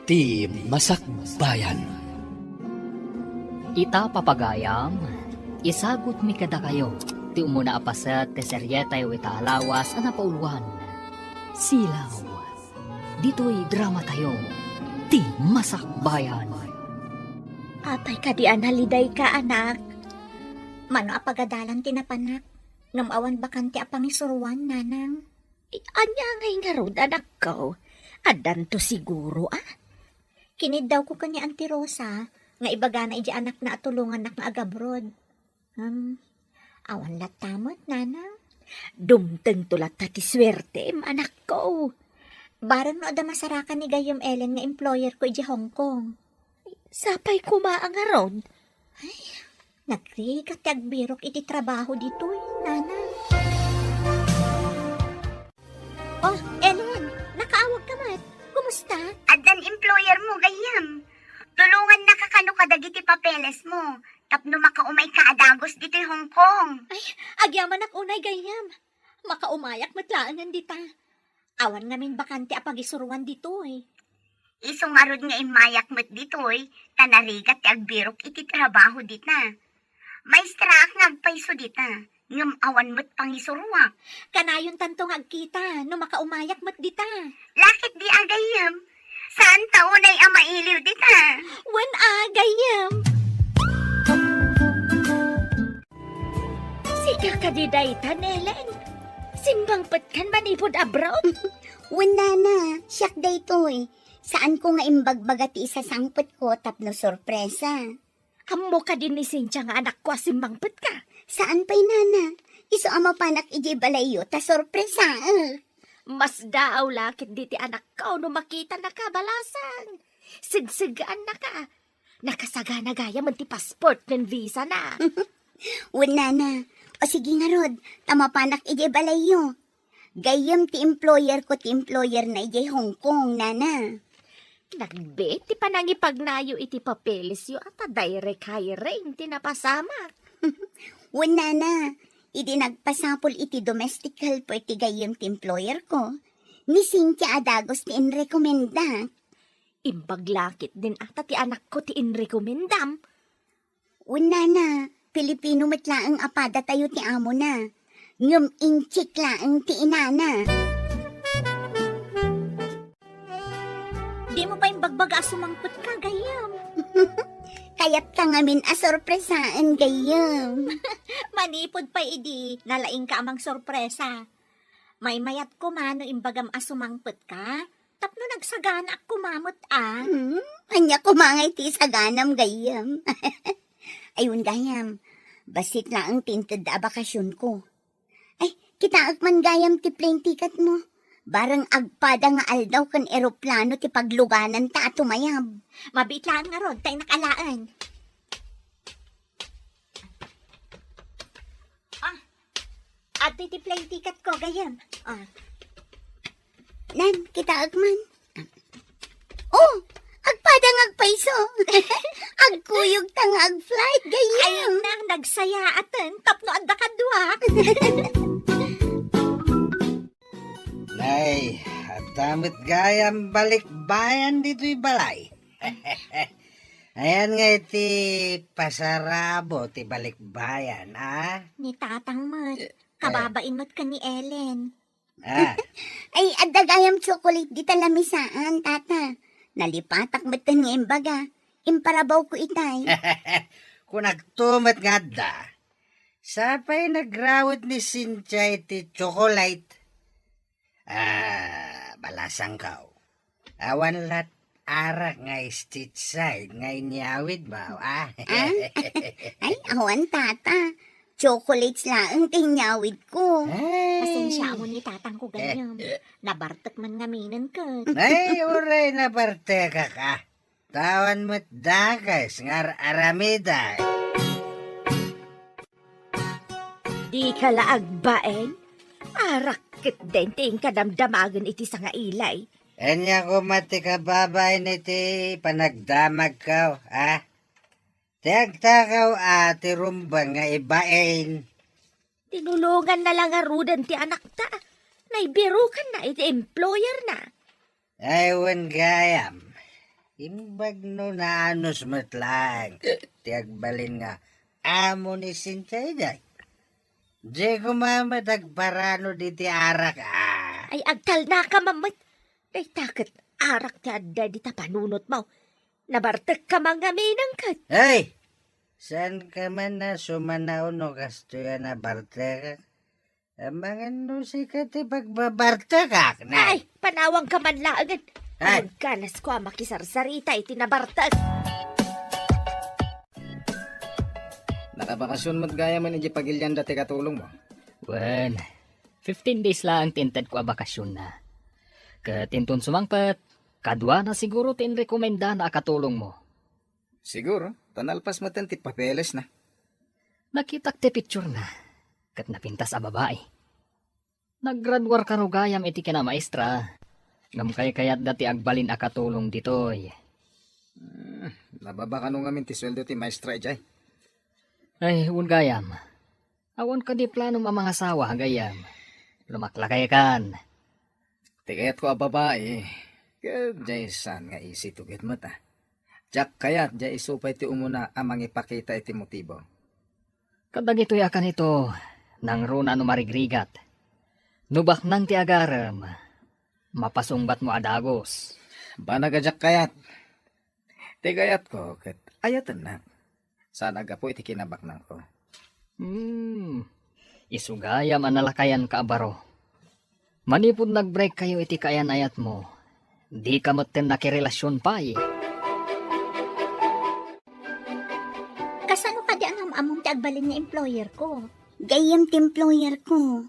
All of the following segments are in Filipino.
Ti Masakbayan. Ita papagayam, isagot mi kada kayo, ti umuna apasat ti seryetay o itaalawas ana pauluan. Silaw, dito'y drama tayo, ti Masakbayan. Apay ka di analiday ka, anak. Mano apagadalan tinapanak. Ngamawan bakanti apangisuruan, nanang. Anya ngay nga rod, anak ko. Adan to siguro, Kinid daw ko kanya Auntie Rosa, nga ibaga na iji anak na atulungan na nga agabrod. Awan latamot, nanang. Dumteng tulat ti swerte, anak ko. Baran no ada masarakan ni Gayom Ellen nga employer ko iji Hong Kong. Sapay kumaang nga rod. Ay, nagrigat ti agbirok iti trabaho dito, nanang. Oh, Ellen, nakaawag ka mat. Kumusta? Adan employer mo, gayam. Tulungan na kakano kadagiti papeles mo. Tapno makaumay ka adagos dito Hong Kong. Ay, agyaman ak unay gayam. Makaumayak matlaangan dita. Awan ngamin bakante apagisuruan dito Isungarod nga imayak met ditoy, tanarigat ti agbirok iti trabaho dita. Maestra ak nga agpaiso dita, ngam awan met pangisuruak. Kanayon tantong agkita, no makaumayak mat dita. Lakit di agayam, saan taon ay amailiw dita? Wen agayam. Sika ka di daytan, Ellen. Simbang petkan manipod abroad. Wala na, siyak daytoy. Saan ko nga imbagbaga ti isa sangpet ko tapno sorpresa. Amo ka din ni Cynthia nga anak ko simbang pet ka. Saan pa'y nana? Iso ama panak iji balayo ta sorpresa. Mas daaw lakit di ti anak ko no makita na ka balasan. Sigsigaan na ka. Nakasagana gaya man ti passport ng visa na. Wala na. O sige nga rod, tama panak iji balayo. Gayam ti employer ko ti employer na iji Hong Kong, nana. Nagbet ti panangipagnayo iti papeles yo at direct hiring ti napasama. Wala na. Idi nagpasapol iti domestic helper ti gayam ti employer ko. Ni Cynthia Adagos ti inrekomenda. Imbaglakit din ata ti anak ko ti inrekomendam. Wala na. Pilipino matlaang apada tayo ti amo na. Ngum inchik laang ti inana. Di mo pa imbagbaga sumangpot ka, gayam. Kaya't ka ngamin asorpresaan gayam. Manipod pa idi, nalaing ka amang sorpresa. May mayat ko man no imbagam asumangpot ka, tapno nagsagana ak kumamot Anya kumangay ti saganam gayam. Ayun gayam, basit laang tinted a bakasyon ko. Ay, kita man gayam ti plane ticket mo. Barang agpada nga aldaw kan eroplano ti pagluganan ta at tumayab. Mabitlaan nga rod, tayo nakalaan. At ti plane ticket ko, gayam. Nan, kita agman. Oh, agpada nga agpaiso. Agkuyog ta nga agflight gayam. Ayun na, nagsaya atin, tapno adda kadwa. Nay, at damit gayam balik bayan dito'y balay. Ayan nga iti pasarabo ti balik bayan, Ni tatang mat, kababain mat ka ni Ellen. Ay, adda gayam chocolate di talamisaan, tata. Nalipatak matan nga imbaga. Imparabaw ko itay. Kung nagtumat nga da, sapay nagrawit ni Cynthia iti chocolate. Balasang kao. Awan lat arak nga stitch side nga inyawid ba? Ay, awan tata. Chocolates lang tinyawid ko. Pasensya mo ni tatang ko ganyan. Nabartak man ngaminan ka. Ay, uray na parte ka. Tawan mo't dagas ngar aramida. Di ka laagbaen? Arakit din ting kadamdamagan iti sa nga ilay. Anya ko mati ka babay niti panagdamag ka, Tiagtakaw ati rumbang nga ibain. Tinulungan na lang arudan ti anak ta. Naibiro ka na iti employer na. Aywan gayam. Imbag no naanos matlang. Tiagbalin nga. Amo ni Sinchay day. Di kumamat agparano di ti arak Ay, agtal na ka, mamit. Ay, takot arak ti adda di ta panunot mo. Nabartek ka mga minangkat. Hey! Saan ka man na sumanaw no kasto yan na bartekak? Amangan no si ka ti pagbabartekak na. Ay, panawang ka man laagad. Ay. Ay, kanas ko makisarsarita iti nabartek. Nakabakasyon mo't gaya man iji pagilyan dati katulong mo. Well, 15 days lang tinted ko a bakasyon na. Katinton sumangpat, kadwa na siguro tinrekomenda na akatulong mo. Siguro, tanalpas mo ti papeles na. Nakitak ti picture na, kat napintas a babae. Naggraduar ka no gayam iti kina maestra. Ngam kayat dati agbalin akatulong ditoy. Nababa ka nung amin ti sweldo ti maestra ijay. Ay, un gayam. Awan ka di plano mga asawa, gayam. Lumaklakay kan. Tigayat ko a babae. Kaya jay san nga isi tugit mo ta. Jak kayat jay isupay ti umuna amang ipakita iti motibo. Kadag ito'y akan ito, nang runa no marigrigat. Nubak nang ti agaram, mapasungbat mo adagos. Banagajak kayat. Tigayat ko kat ayatan na. Sana agapo iti kinabak nang ko. Isugayam analakayan ka abaro. Manipod nag-break kayo iti kayan ayat mo. Di ka maten nakirelasyon pa eh. Kasano ka di ang among ti agbalin nga employer ko? Gayam ti employer ko.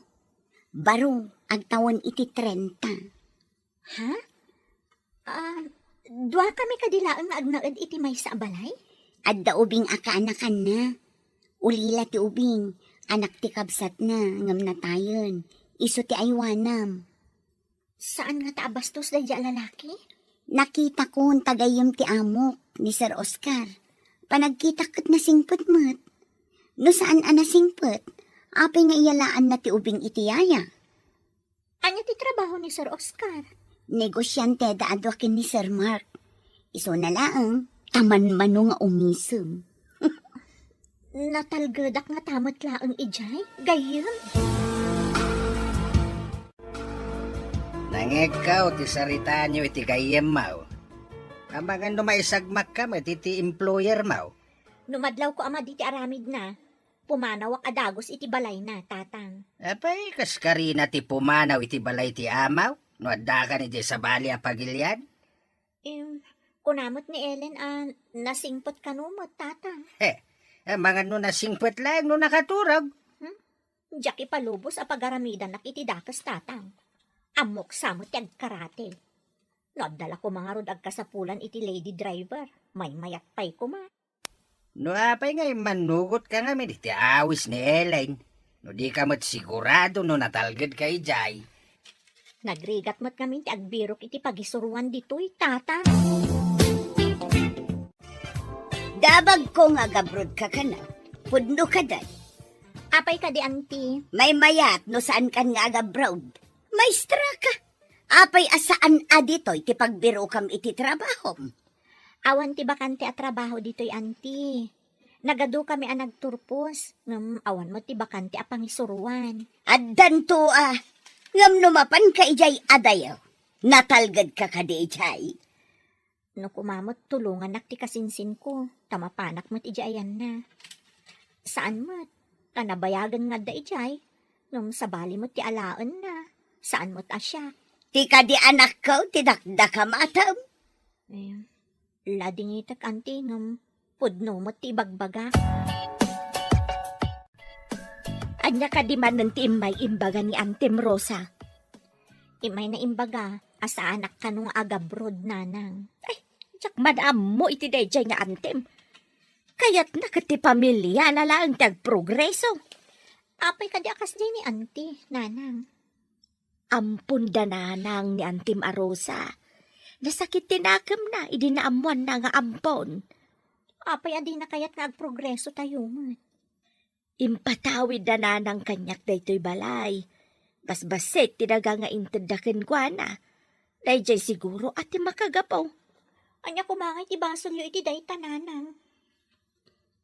Baro, agtawan iti 30. Ha? Dua kami kadilaan nga agnaed iti may sa balay? Adda ubing aka-anakan na. Ulila ti ubing, anak ti kabsat na, ngam na tayon. Iso ti aywanam. Saan nga taabastos da dya lalaki? Nakita ko ang tagayam ti amok ni Sir Oscar. Panagkita kat na singpot mat. No saan ana singpot? Apay nga iyalaan na ti ubing iti yaya. Anya ti trabaho ni Sir Oscar? Negosyante da adwakin ni Sir Mark. Iso na laang, taman mano nga umisem. Natalgadak nga tamot laang ijay? Gayam? Nangekaw ti sarita niyo iti gayem mau. Amangan no maisagmak ka iti employer mau. Numadlaw ko ama diti aramid na. Pumanaw ak adagos iti balay na, tatang. Apay, kaskarina ti pumanaw iti balay ti amaw. No adda ka ni di sa bali a pagilyan. Kunamot ni Ellen, nasingpot ka numot, tatang. Mga no nasingpet lang no nakaturag. Diyak ipalubos a pagaramidan na iti dakas, tatang. Amok samot yag karate. Nadala ko mga rod agkasapulan iti lady driver. May mayat pay ko ma. No apay nga manugot ka nga iti awis ni Ellen. No di ka mat sigurado no natalgad kay Jay. Nagrigat mo't kami ti agbirok iti pagisuruan dito'y, tatang. Dabag ko nga gabrod ka na. Pudno ka day. Apay ka di, auntie. May mayat no saan kan nga agabrod. Maestra ka. Apay asaan aditoy ti pagbiro kam iti trabaho. Awan ti bakante at trabaho dito'y, auntie. Nagado kami ang nagturpos. Awan mo ti bakante a pangisuruan. Addan to ngam numapan ka ijay adayaw. Natalgad ka di ijay. No kumamot tulungan nak ti kasinsin ko. Tamapanak mo't ijayan na. Saan mo't? Kanabayagan nga da ijay. Nung sabali mo't ti alaan na. Saan mo't asya? Ti ka di anak ko, tidakda ka matam. Ladingitak, auntie, ngam pudno mo't ti bagbaga. Anya ka di man ti imay imbaga ni Antem Rosa. Imay na imbaga, asa anak ka nung agabrod nanang. Ay, tsak madam mo iti dayjay nga Antem. Kaya't nakati pamilya na lang tagprogreso. Apay ka di akas di ni auntie, nanang. Ampun da nanang ni Antem Arosa. Nasakit tinakam na, idinaamuan na nga ampon. Apay adi na kaya't nga agprogreso tayo mat. Impatawid na nanang kanyak daytoy balay. Basbaset tinaga nga intadaken kwa na. Dayjay siguro ati makagapaw. Anya kumangay ti bason yu iti day tananang.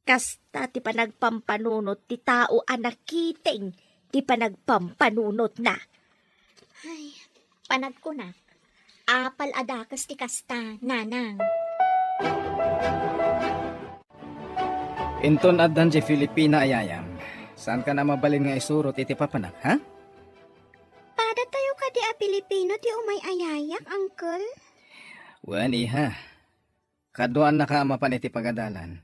Kasta ti panagpampanunot ti tao anakiting ti panagpampanunot na. Ay, panag ko na. Apal adakas ti kasta, nanang. Inton addan di Filipina ayayam. Saan ka na mabalin nga isurot iti papanak, ha? Pada tayo ka di a Pilipino ti umay ayayak, Uncle. Wan iha. Kaduan na ka mapan iti pagadalan.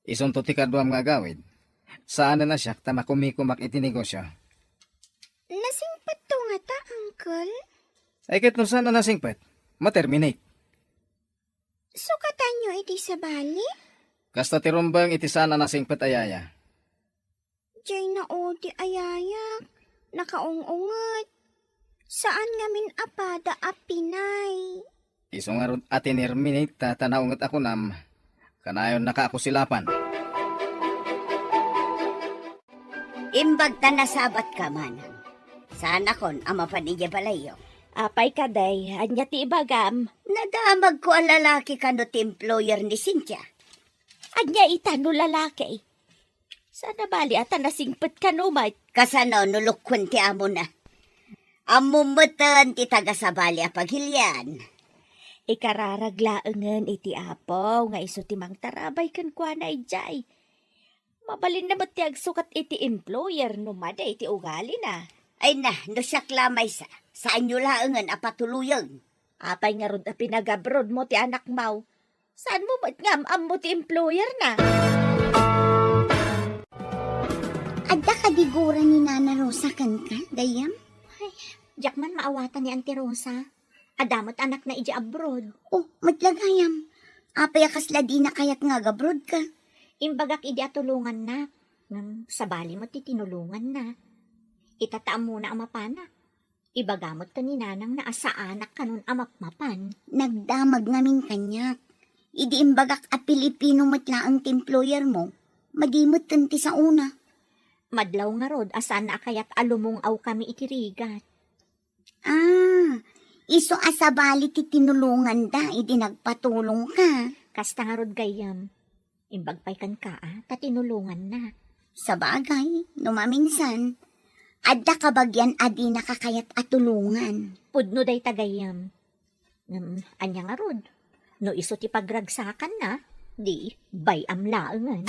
Isunto ti kaduam nga gawid. Saan na siya tamakumikumak iti negosyo? Nasingpat to nga ta, Uncle. Ay kit no saan na nasingpet? Ma-terminate. Sukatan nyo iti sa bali? Kasta ti rumbang iti sana nasingpet ayaya. Jay na o di ayayak. Nakaungungot. Saan ngamin apada a Pinay? Iso nga ron atin terminate tatanaungat ako nam. Kanayon naka ako silapan. Imbag ta nasabat ka man. Sana kon ama panigya balayo. Apay ka day, anya ti ibagam. Nadamag ko ang lalaki ka no ti employer ni Cynthia. Anya itano lalaki. Sana bali ata nasingpet ka numay. Kasano nulukwin ti amo na. Amumutan ti taga sa bali a paghilyan. Ikararaglaengen iti apaw nga iso ti mang tarabay kan kwa na ijay. Mabalin na ti agsukat iti employer no mada iti ugali na. Ay na, no siya klamay sa. Saan nyo laengan a patuluyan? Apay nga rod a pinag-abroad mo ti anak mau. Saan mo ba't ngam mo ti employer na? Adda ka digura ni Nana Rosa kan ka, dayam? Diyak man maawatan ni Auntie Rosa. Adamot anak na iji abroad. Oh, matlagayam. Apay kasla di na kayat nga gabrod ka. Imbagak idi atulungan na. Sa bali mo ti tinulungan na. Itataam mo na amapanak. Ibagamot ka ni nanang na asa anak kanun amapmapan. Nagdamag namin kanyak. Idi imbagak a Pilipino matla ang employer mo. Madimot kanti sa una. Madlaw nga rod asan na kayat alumong aw kami itirigat. Iso asabali ti tinulungan da, idi nagpatulong ka. Kasta nga rod gayam. Imbagpay kan ka ta tinulungan na. Sa bagay, numaminsan, adda kabagyan adi nakakayat at tulungan. Pudno day tagayam. Anya nga rod. No iso ti pagragsakan na, di bayam laengan.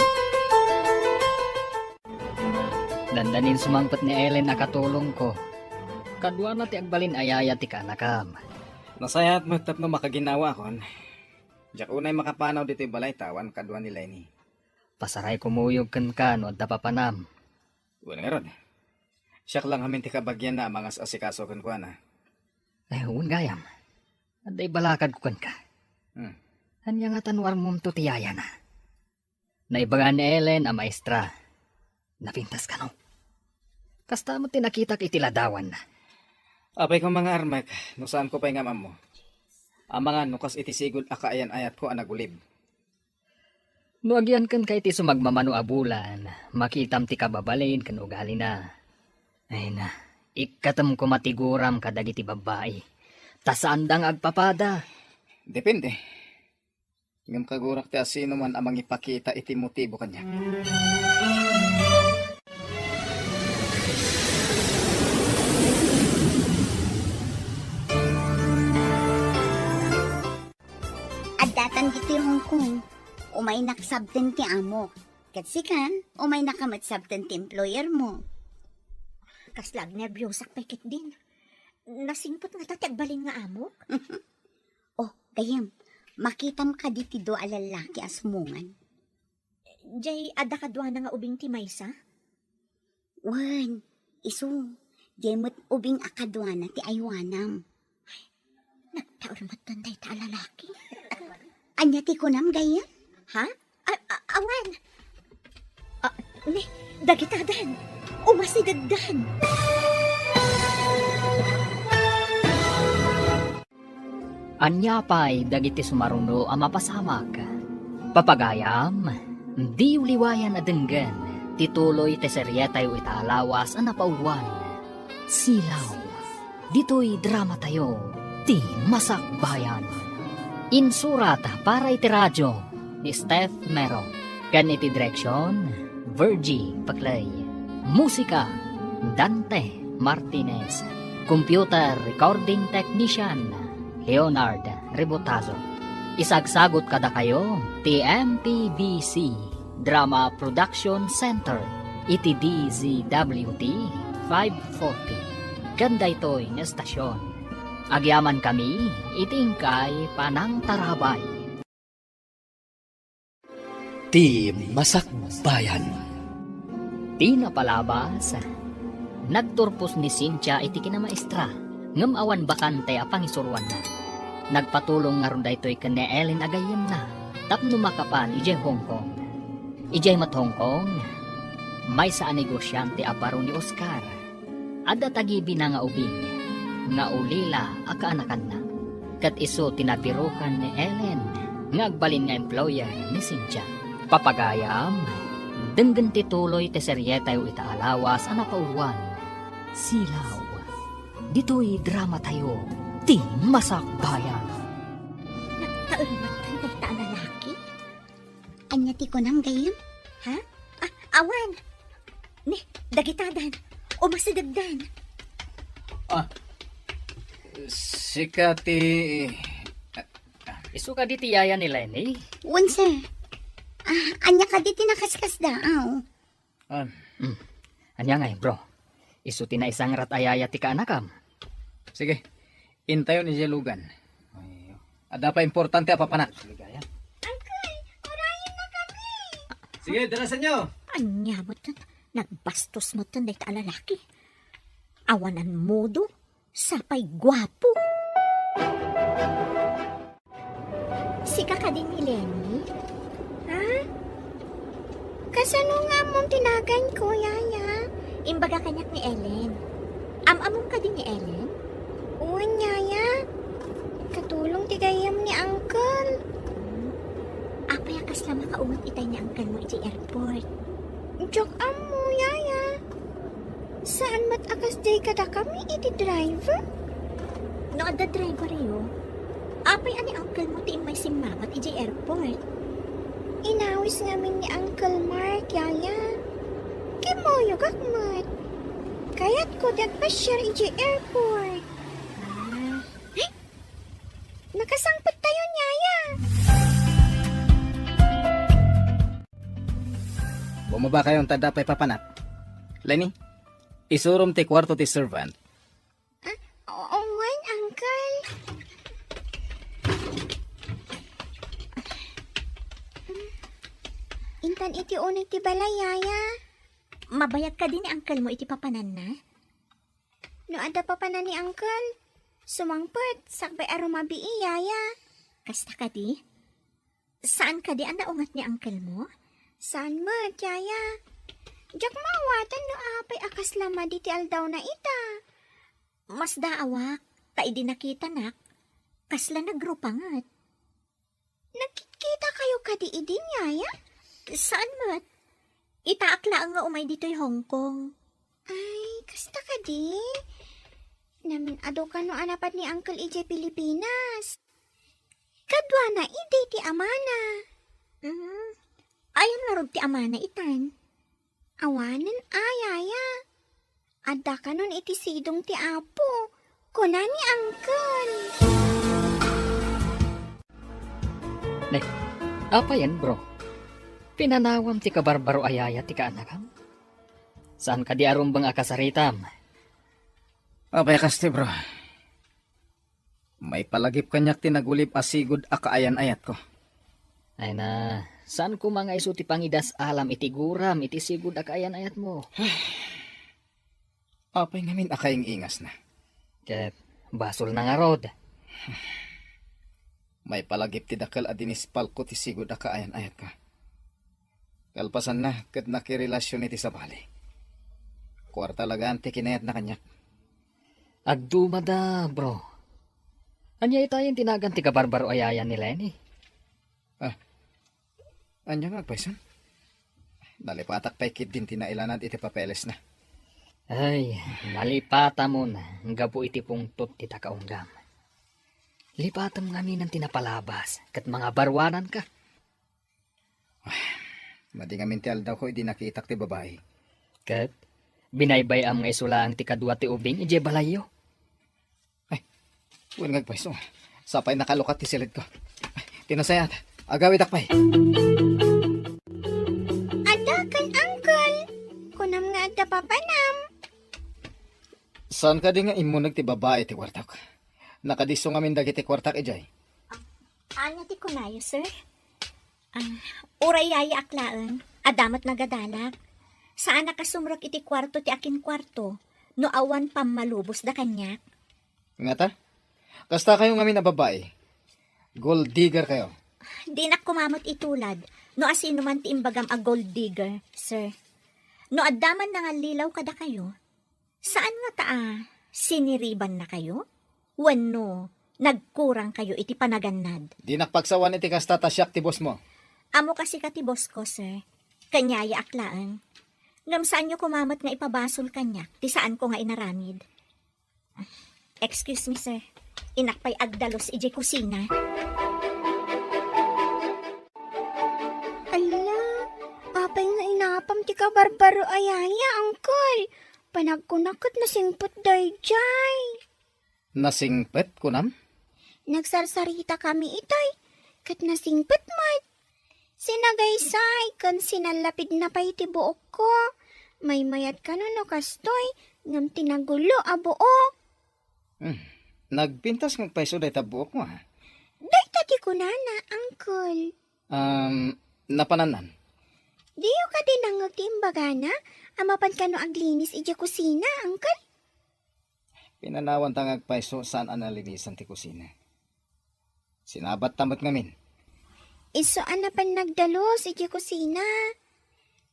Dandanin sumangpet ni Ellen na katulong ko. Kadwa na ti agbalin ayaya ti kanakam. Nasayat mo tapno makaginawa kon. Diyak unay makapanaw dito balay tawan kadwa ni Lenny. Pasaray kumuyog kan no da papanam. Wala nga ron. Siyak lang hamin ti kabagyan na mga asikaso kan kwa na. Ay, huwag gayam. Aday balakad ko kan ka. Hanya nga tanwar mong tutiyaya na. Naibagaan ni Ellen ang maestra. Napintas ka no. Kasta mo tinakita itiladawan na. Apay kong mga armak, no saan ko pa yung amam mo. Ang mga nukas itisigod akaayan ayat ko ang nagulib. Nuagyan kan kay ti sumagmamano abulan, makitam ti kababalin kan ugali na. Ay na, ikatam ko matiguram kadag iti babae. Tasandang agpapada. Depende. Ngam kagurak ti asino man amang ipakita iti motibo kanya. Adatan diti Hong Kong, umay naksabten ti amo. Kasi kan, umay nakamatsabten ti employer mo. Kaslag nervyosak pekit din. Nasingpot nga tatagbalin nga amok. Oh, gayam, makitam ka diti do alalaki asmungan. Jay, ada kadwa na nga ubing ti Maysa? Wan, iso, jemot ubing akadwana ti aywanam. Nagtaurmat tanday ta lalaki. Anya ti kunam gayam? Ha? Awan! Dagitadan! Umasidagdan! Anya pa'y dagiti sumaruno ang mapasamak. Papagayam, di uliwayan adenggan, tituloy teserya tayo italawas ang napauluan. Silaw, dito'y drama tayo, ti Masakbayan. Insurat para iti radyo ni Steph Mero. Kan iti direksyon, Virgie Paclay. Musika, Dante Martinez. Computer Recording Technician, Leonard Rebotazo. Isagsagot kada kayo, TMPBC Drama Production Center, iti DZWT 540. Ganda ito'y nga estasyon. Agyaman kami, itingkay panang tarabay. Ti Masakbayan. Di napalabas. Nagturpos ni Cynthia iti kinamaestra. Ngam awan bakante apang isuruan na. Nagpatulong nga ron daytoy ken ni Ellen agayem na. Tapno makapan ijay Hong Kong. Ijay mat Hong Kong. May sa negosyante aparo ni Oscar. Ada tagibi na nga ubing. Nga ulila akaanakan na. Kat iso tinapirukan ni Ellen. Nga agbalin nga employer ni Cynthia. Papagayam. Denggen tituloy te seryeta yu itaalawas ana pauluan. Silaw. Dito'y drama tayo. Ti Masakbayan. Nagkaulmatan dahil ta lalaki? Anya ti ko nam gayam? Ha? Awan. Ni, dagitadan. O masidagdan. Sika ti... Isu ka di ti yaya ni Lenny. Unsa? Anya ka di tinakaskas daaw. Anya nga bro. Isu ti na isang rat ayaya ti kaanakam. Sige, intayo ni Jelugan. Ada pa importante apa panak? Sige, darasan nyo. Anya mo tan. Nagbastos mo tan dahil ta lalaki. Awanan modo. Sapay gwapo. Sika ka din ni Lenny? Ha? Kasano nga mong tinagan ko, yaya? Imbaga kanyak ni Ellen. Amamong ka din ni Ellen? Uwan, yaya. Katulong ti gayam ni uncle. Apay akas lang makaungat itay ni uncle mo iti airport. Joke mo, yaya. Saan mat akas day kada kami iti driver? No, ada driver yo. Apay ani uncle mo ti may simamat iti airport. Inawis ngamin ni Uncle Mark, yaya. Kimoyo kakmat. Kaya't ko dagpasyar iti airport. Ay! Nakasangpot tayo, yaya. Bumaba kayong tada pa'y papanat. Lenny, isurum ti kwarto ti servant. Owan, uncle. Intan iti unay ti balay, yaya. Mabayag ka din ni uncle mo iti papanan na? No ada pa na ni uncle. Sumangpot, sakbay arumabi yaya. Kasta ka di? Saan ka di ang naungat ni uncle mo? Saan mo, yaya? Jak mawatan no apay akas lama di ti aldaw na ita. Mas daawak, ta idi nakita nak. Kasla nagrupangat. Nakikita kayo kadi idin, yaya? Saan mo? Itaakla nga umay dito'y Hong Kong. Ay, kasta ka di? Namin ado ka no anapat ni Uncle EJ Pilipinas. Kadwa na ide ti amana. Ayon nga ron ti amana itan. Awanan ayaya. Ada ka nun iti sidong ti apo. Kuna ni Uncle. Apa yan bro? Pinanawam ti kabarbaro ayaya ti kaanakam? Saan ka di arumbang akasaritam? Abay kaste bro. May palagip kanyak tinagulip asigod akaayan ayat ko. Ay na, saan ko mga iso ti pangidas alam iti guram iti sigud akaayan ayat mo? Apay ngamin akayang ingas na. Ket basol na nga rod. May palagip ti dakal adinis palko ti sigud akaayan ayat ka. Kalpasan na ket nakirelasyon iti sabali. Kuwarta lagaan ti kinayat na kanyak. Agdumada bro. Anya itayin tinagan ti kabarbaro ayayan ni Lenny. Anya nga paisan? Nalipatak pa'y kid din tinailanad iti papeles na. Ay, nalipata mo na. Nga po iti pungtot ti takaunggam. Lipatan kami ng tinapalabas, kat mga barwanan ka. Madi nga mintial daw ko, hindi nakitak ti babae. Kat, binaybay ang mga isula ang tikadwa ti ubing, ije balayo. Huwag ngagpaiso. Sapay nakalukat ti silid ko. Tinasayat. Agawid akpay. Adakan, Uncle. Kunam nga agda papanam. Saan ka di nga imunag ti babae ti kwartak? Nakadiso nga min dagiti kwartak ijay. Anya ti kunayo, sir? Uray yaya aklaan, adamat nagadalak. Saan nakasumrok iti kwarto ti akin kwarto, no awan pamalubos da kanyak? Nga ta? Kasta kayo nga min na babae. Gold digger kayo. Di na kumamot itulad, no asino man ti imbagam a gold digger, sir. No adaman na nga lilaw kada kayo, saan nga siniriban na kayo? Wano, nagkurang kayo iti panagannad. Di nakpagsawan iti kasta tasyak ti boss mo. Amo kasi ka ti boss ko, sir. Kanyaya aklaan. Ngam saan nyo kumamot nga ipabasol kanyak, ti saan ko nga inaramid. Excuse me, sir. Inakpay agdalos ije kusina. Ala, apay nga inapam ti ka barbaro ayaya, Uncle. Panagkunakot na singpot dayjay. Nasingpet kunam? Nagsarsarita kami itoy, kat nasingpot mat. Sinagaysay, kan sinalapid na pa iti buok ko. May mayat ka no kastoy, ngam tinagulo a buok. Nagpintas ng paiso day tabuok mo ha? Day tati ko na, Uncle. Napananan. Diyo ka din ang agtimbagana, amapan ka no aglinis iti kusina, Uncle. Pinanawan tangag paiso saan analinisan ti kusina. Sinabat tamot ngamin. Iso anapan nagdalos iti kusina.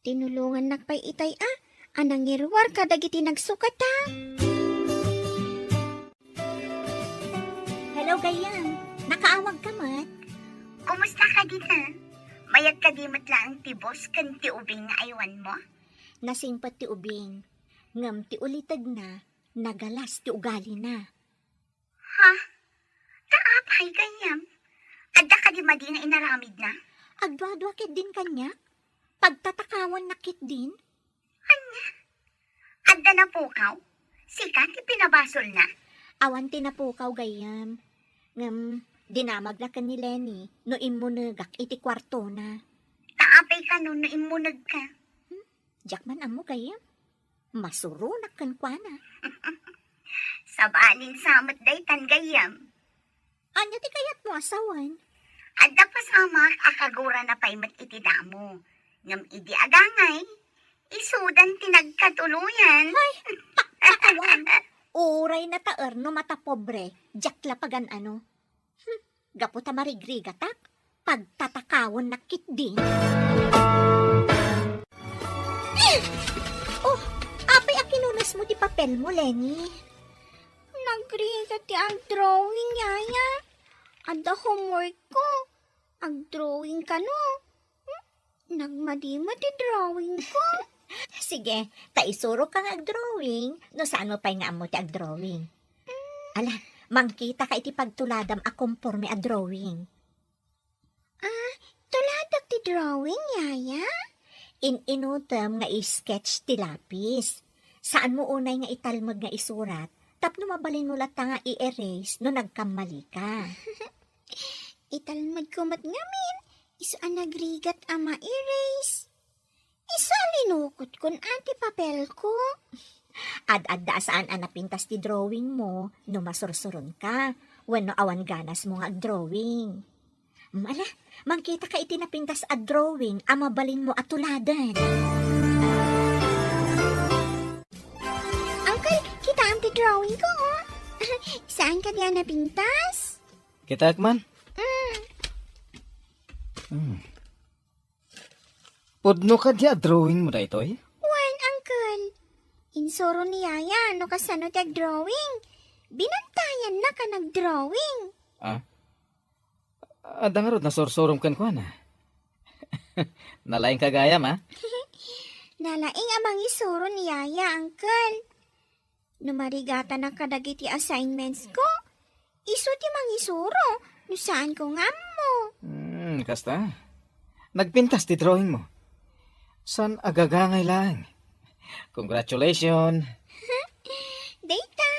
Tinulungan nakpay itay anang irwar kadagiti nagsukata. Hello, Gayam. Nakaawag ka mat? Kumusta ka din ha? Mayag ka di matlaang ti boss kan ti ubing nga aywan mo? Nasingpat ti ubing. Ngam ti ulitag na, nagalas ti ugali na. Ha? Taapay ganyam? Adda ka di madi nga inaramid na? Agdwa-dwa din kanya? Pagtatakawan nakit din? Adda na pukaw? Sikat ipinabasol na? Awan tinapukaw gayam. Ngam, dinamaglakan ni Lenny, no imunagak iti kwarto na. Taapay ka no imunag ka. Jakman amo gayam. Masurunak kan kwa na. Sabanin samot day tan gayam. Anya ti kayat mo asawan? Adda pasama akagura na paymat iti damo. Ngam idi agangay. Isudan tinagkatuluyan. Awan, uray na taer no mata pobre, jakla pagan ano. Gapo ta marigrigatak, pagtatakawon nakit din. Oh, apay akinunas mo ti papel mo, Lenny. Nagriga ti ang drawing, yaya. Ada homework ko. Ang drawing ka no. Nagmadima ti drawing ko. Sige, taisuro kang ag-drawing, no saan mo pa'y nga mo ti ag-drawing. Ala, mangkita ka iti pagtuladam a conforme a drawing. Tuladak ti drawing, yaya. Inutem nga i-sketch ti lapis. Saan mo unay nga italmag nga isurat, tapno mabalin mo lata nga i-erase no nagkamali ka. Italmad ko mat ngamin. Iso ang nagrigat ama erase. Iso linukot kun ati papel ko. Ad-adda saan anapintas ti drawing mo no masursuron ka. Wenno awan ganas mo nga ag-drawing. Mala, mangkita ka iti napintas a drawing a mabalin mo at tuladan. Uncle, kita ang ti drawing ko, oh. Saan ka diyan napintas? Kita man? Podno ka diya drawing mo da ito eh? Wan, Uncle. Insoro ni Yaya, no kasano tag drawing. Binantayan na ka nag-drawing. Ada nga rod na sorsorom kan ko na. Nalaing kagayam ha? Nalaing amang isuro ni Yaya, Uncle. Numarigata na kadagiti assignments ko. Iso ti mangisuro. No saan ko nga mo? Kasta. Nagpintas ti drawing mo. San agagangay lang. Congratulations. Data,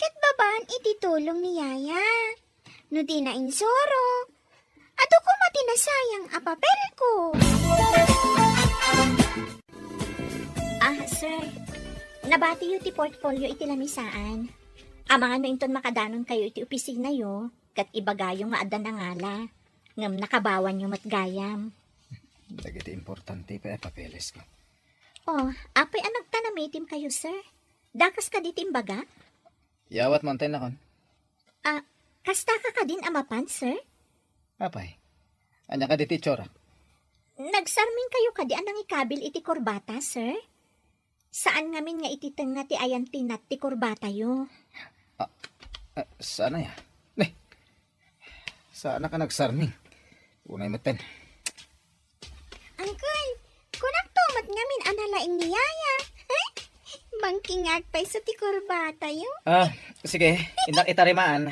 kat babaan ititulong ni Yaya. No di na insuro. Ato ko matinasayang a papel ko. Sir. Nabati yu ti portfolio iti lamisaan. Amangan no inton makadanon kayo iti opisina yo, kat ibagayo nga adan na ngala. Ngam nakabawan yu matgayam. Dagiti importante pa papeles ko. Apay ang nagtanamitim kayo, sir. Dakas ka di timbaga? Yawat mountain na kon. Kasta ka din amapan, sir? Apay. Anya ka diti tsura. Nagsarming kayo kadi anang ikabil iti korbata, sir? Saan ngamin nga ititeng nga ti ayan tinat ti korbata yo? Sana ya? Sana ka nagsarming. Unay maten. Uncle, kunak tumat ngamin analaing ni Yaya. Mangkingat pa'y sa ti korbata yo. Sige. Indak itarimaan.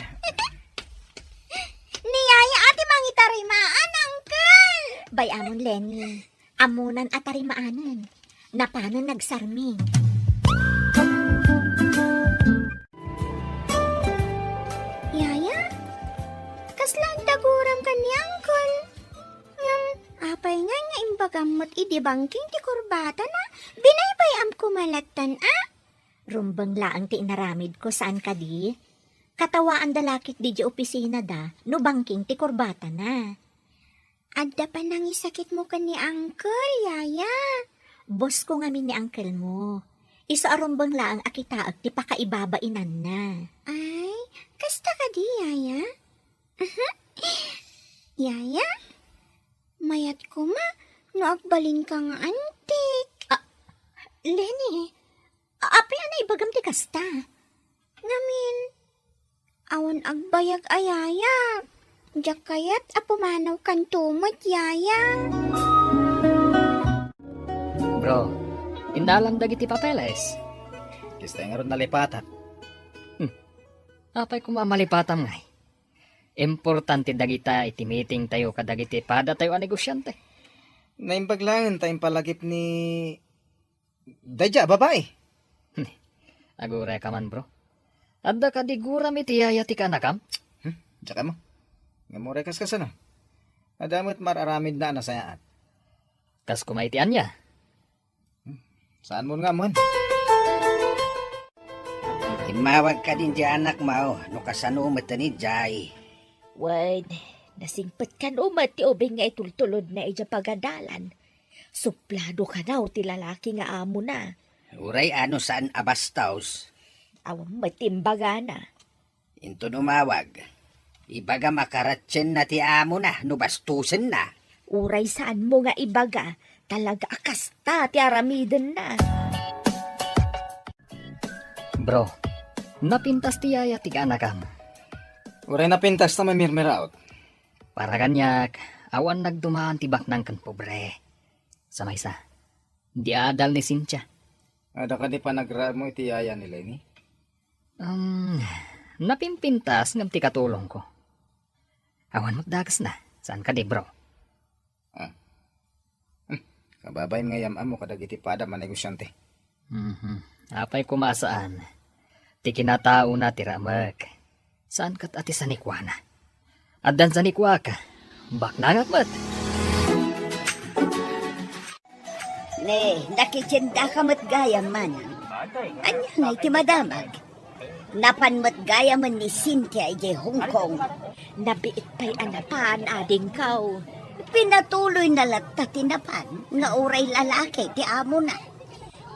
Ni Yaya ati mangitarimaan, Uncle! Bay amon, Lenny. Amunan atarimaanan. Napanan nagsarming. Yaya? Kaslang daguram ka ni Uncle. Apay nga imbagamot idibangking ti kurbata na. Binaybay am kumalatan, Rumbang laang ti inaramid ko saan ka di. Katawaan dalakit di opisina da, no bangking ti kurbata na. Adda pa nang isakit mo ka ni Uncle, Yaya. Boss ko ngamin ni Uncle mo. Isa arumbang laang akitaag ti pakaibabainan na. Ay, kasta ka di, Yaya? Yaya? Mayat ko ma, no agbalin ka nga antik. Lenny, api anay ibagam ti kasta. Ngamin, awan agbayag ayaya. Diyak kayat apumanaw kan tumot, Yaya. Bro, inalam dagiti papeles. Kista nga ron nalipatat. Apay kumamalipatam ngay. Importante dagita iti meeting tayo kadagiti pada tayo a negosyante. Naimbaglangan tayong palagip ni... Dadya, babae. Agure ka man, bro. Adda ka di guram iti yaya ti kanakam? Tsaka mo. Nga mo rekas ka sana. Adamot mararamid na nasayaan. Kas kumaitian niya. Saan mo nga mo? Himawag ka din di anak mo. No kasano umatani jay. Wad, nasingpat ka umat ti ubing nga itultulod na ija pagadalan. Suplado ka daw ti lalaki nga amo na. Uray ano saan abastaws. Awang matimbaga na. Into numawag. Ibaga makaratsen na ti amo na. No bastusen na. Uray saan mo nga ibaga. Talaga akasta ti aramiden na. Bro, napintas ti yaya ti kanakam. Uray na pintas na mamirmiraot. Para kanyak, awan nagdumaan ti baknang kan pobre. Sa maysa, di adal ni Cynthia. Ada ka di pa nagrab mo iti yaya ni Lenny? Napimpintas ngam ti katulong ko. Awan magdagas na. Saan ka di, bro? Kababay nga yamam mo kadagiti pada manegosyante. Apay kumasaan. Ti kinatao na ti ramag. Saan kat ati sanikwana? Addan sanikwa ka. Baknangak mat. Ne, nakitsinda ka matgayam man. Anya nga iti madamag. Napan matgayam man ni Cynthia iti Hong Kong. Nabiit pa'y anapan ading kaw. Pinatuloy na latta tinapan nga uray lalaki ti amo na.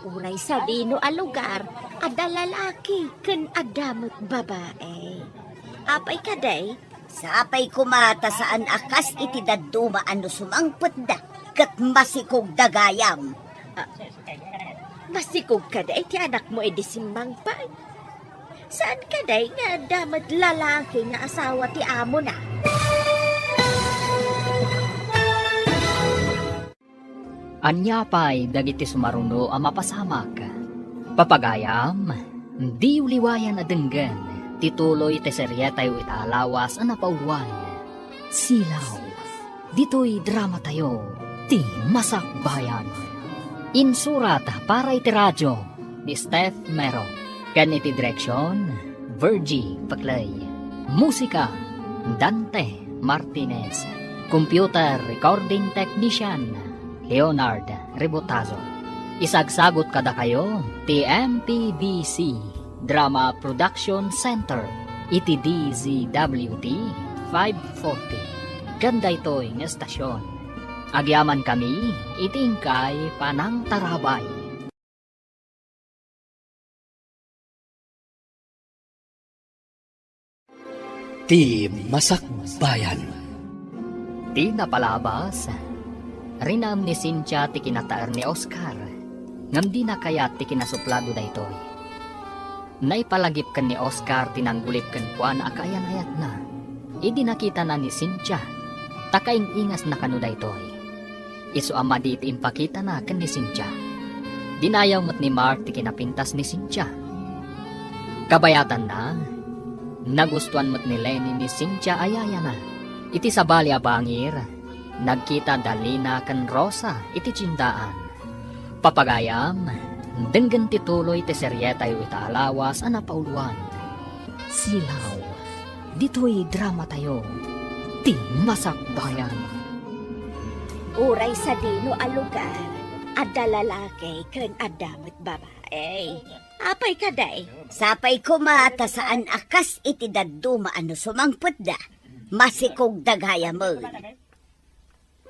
Uray sa dino a lugar, ada lalaki, ken adamot babae. Apay kaday, Sapay kumata saan akas iti daduma ano sumangpot da, kat masikog dagayam. masikog kaday ti anak mo edisimbang pa. Saan kaday nga damat lalaki nga asawa ti amo na? Anya pa'y dagiti sumaruno ang mapasamak. Papagayam, di uliwayan na denggan, ti tituloy ti serye tayo itaalawas ang napauluan. Silaw, dito'y drama tayo, ti Masakbayan. Insurat para iti radyo ni Steph Mero. Ganiti direksyon, Virgie Paclay. Musika, Dante Martinez. Computer Recording Technician, Leonard Rebotazo. Isagsagot kada kayo, ti MPBC Drama Production Center, iti DZWT 540. Ganda ito'y ng estasyon. Agyaman kami, itingkay panang tarabay. Ti Masakbayan. Di napalabas. Rinam ni Cynthia ti kinataar ni Oscar. Ngam di na kayat ti kinasuplado da ito'y. Naipalagip kan ni Oscar tinanggulip kan kuan akayan-ayat na. Idi nakita na ni Cynthia. Takaing ingas na kanuda ito'y. Isu ama di iti impakita na kan ni Cynthia. Dinayaw mo't ni Mark ti kinapintas ni Cynthia. Kabayatan na. Nagustuhan mo't ni Lenny ni Cynthia ayaya na. Iti sabali abangir. Nagkita dalina kan Rosa iti tsindaan. Papagayam, denggan tituloy ti seryeta yu itaalawas ang napauluan. Silaw, dito'y drama tayo, ti Masakbayan. Uray sa dino a lugar, adda lalaki ken adamot babae. Apay kaday? Sapay ko mata saan akas iti daduma ano sumangput da. Masikog dagaya mo.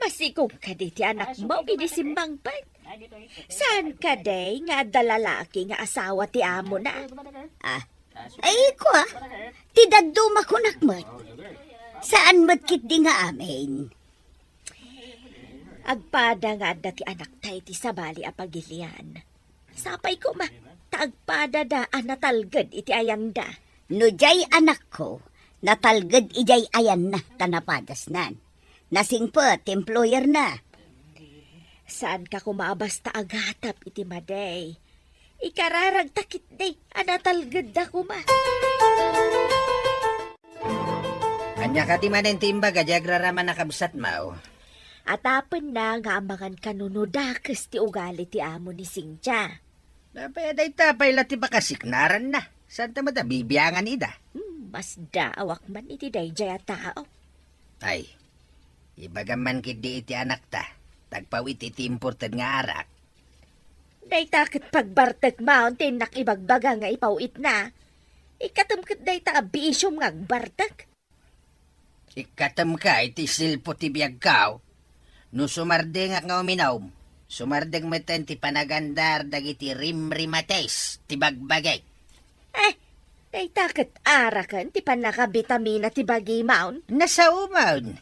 Masikog ka di ti anak mo, idisimbang pag. Saan ka day nga adda lalaki nga asawa ti amo na? Ay ko ti daduma ko nakmat. Saan matkit di nga amin? Agpada nga adda ti anak tay ti sabali a pagilian. Sapay ko ma, taagpada da natalged iti ayanda. No jay anak ko, natalged ijay ayan na tanapadas nan. Nasingpet, employer na. Saan ka kumabasta agatap iti maday? Ikararag takit day, natalged da kuma. Anya ka ti manen timbaga, jagraraman nakabsat mao. Atapen na nga amangan kanunodakas ti ugali ti amo ni Cynthia. Napayaday tapay lati bakasiknaran na. Saan ta mada bibiyangan ida? Mas daawak man iti dayjay a tao. Ay, ibagaman kidi iti anak ta. Tagpawit iti imported nga arak. Day takit pagbartag mountain nakibagbaga nga ipawit na. Ikatamkat day ta abisyong nga agbartag. Ikatam ka iti silpo ti biyag kao. No sumarde nga uminaw. Sumardeng meten ti panagandar dagiti rimrimates ti bagbagay. Day takit arakan ti panakabitamina ti bagi maun. Nasa umawn.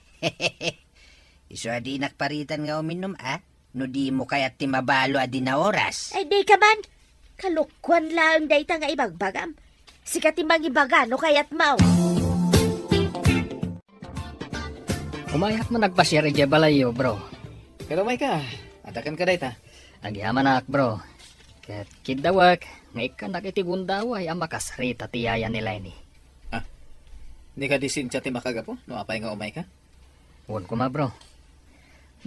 Iso adi nakparitan nga uminom no di mo kayat ti mabalo adi na oras. Ay day ka man, kalukwan lang day ta nga ibagbagam. Sikat ti magibaga no kayat maun. Umayak mo nagpasyari di balayo, bro. Pero may ka, adakan ka dayta. Agyaman ak, bro. Kat kidawak, nga ikanak iti gundaway ang makasrita tiyaya ni Lenny. Di ka disin ti makagapo, no apay nga umay ka? Huwag ko ma, bro.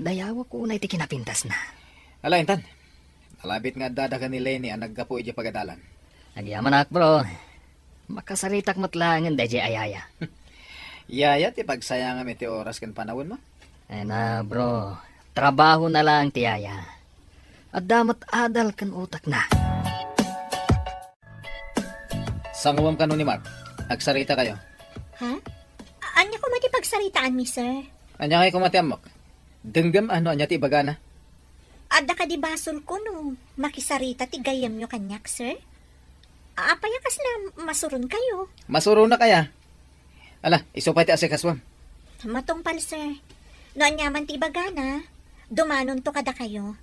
Dayawa ko na iti kinapintas na. Ala, intan. Alabit nga dadakan ni Lenny ang naggapo iti pagadalan. Agyaman ak, bro. Makasaritak matlangan dahi ayaya. Yaya, ti pagsayangam iti oras kan panawin mo? Ay na, bro. Trabaho na lang tiyaya. At damat adal kan utak na. Sangawam ka nun ni Mark. Agsarita kayo. Ha? Anya ko matipagsaritaan mi, sir? Anya kayo kumatiamok. Denggam ano anya ti bagana. Adda ka di basol ko no. Makisarita ti gayam nyo kanyak, sir? Apayakas na masurun kayo. Masuro na kaya. Ala, isupay ti asikaswam. Matungpal, sir. Noon yaman ti bagana, dumanon to kada kayo.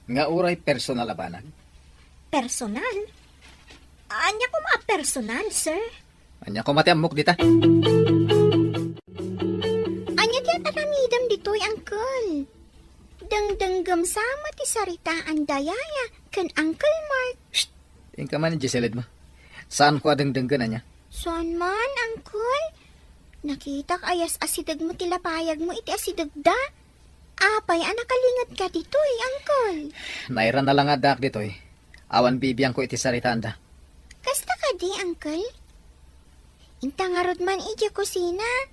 Nga uray personal abanag. Personal? Anya ko personal, sir? Anya kumatiamok dita. Anya ti aramidam dito'y angkol. Dangdanggam sama ti saritaan dayaya kan Uncle Mark. Tingka man Giselid mo. Saan ko adang denggan anya? Saan man, Angkol? Nakita ka ayas asidag mo tilapayag mo iti asidag da. Apay, anakalingat ka dito Angkol. Naira na lang adak dito eh. Awan bibiyang ko iti saritaan da. Kasta ka di, Angkol? Intangarod man iti kusina.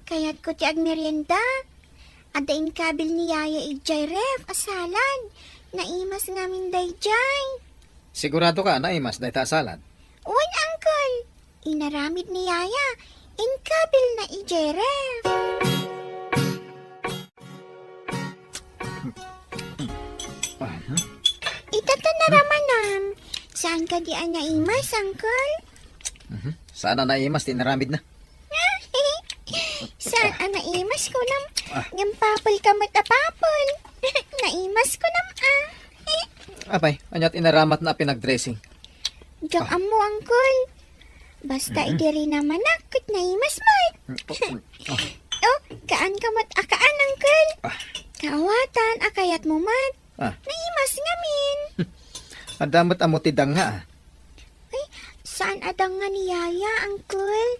Kaya't ko ti agmerienda. Adain kabil ni Yaya ijay ref, asalan. Naimas ngamin dayjay. Sigurado ka na imas dahi ta salad. Uwan, Angkol. Inaramid ni Yaya. Inkabil na ijay ref. Ano? Itata naramanam. Saan ka di naimas, Angkol? Sana na imas, tinaramid na. Saan naimas ko nam? Yung papal ka matapapal. Naimas ko nam Apay, anyat inaramat na pinag-dressing. Diyak amo, Angkol. Basta idiri naman akit naimas mat. Oh, kaan ka mat akaan, Angkol. Kaawatan, akayat mo mat. Naimas ngamin. Adamat amo tidang nga. Saan adang nga ni Yaya, Angkol?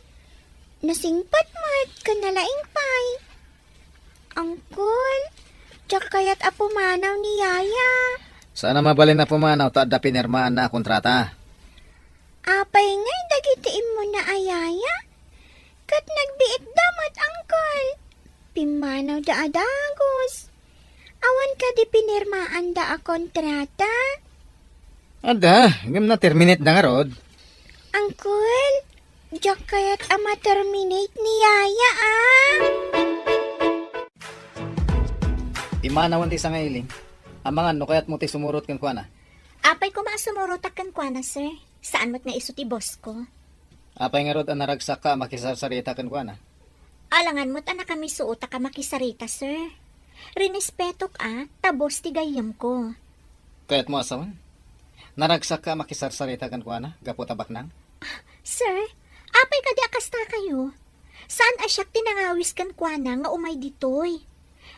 Nasingpat mat, kanalaing pay. Angkol, diyak kayat apumanaw ni Yaya. Sana mabalin na pumanaw ta da pinirmaan na kontrata. Apay ngay, dagitiin mo na ayaya. Kat nagbiit damat, Angkol. Pimanaw da adagos. Awan ka di pinirmaan da a kontrata. Ada, ngam na terminate na nga rod. Angkol, diyak kayat ama terminate ni Yaya Imanawan ti sa ngailing. Amangan no kayat mo ti sumurot kan kuana. Apay ko maasumurotak kan kwa na, sir. Saan mo't nga iso ti boss ko? Apay nga rod ang naragsak ka makisarsarita kan kuana. Alangan mo't anak kami suota ka makisarita, sir. Rinespetok tabos ti gayam ko. Kayat mo asawan. Naragsak ka makisarsarita kan kuana. Gapo tabak nang. Sir, apay ka di akasta kayo. Saan asyak tinangawis kan kwa na nga umay ditoy?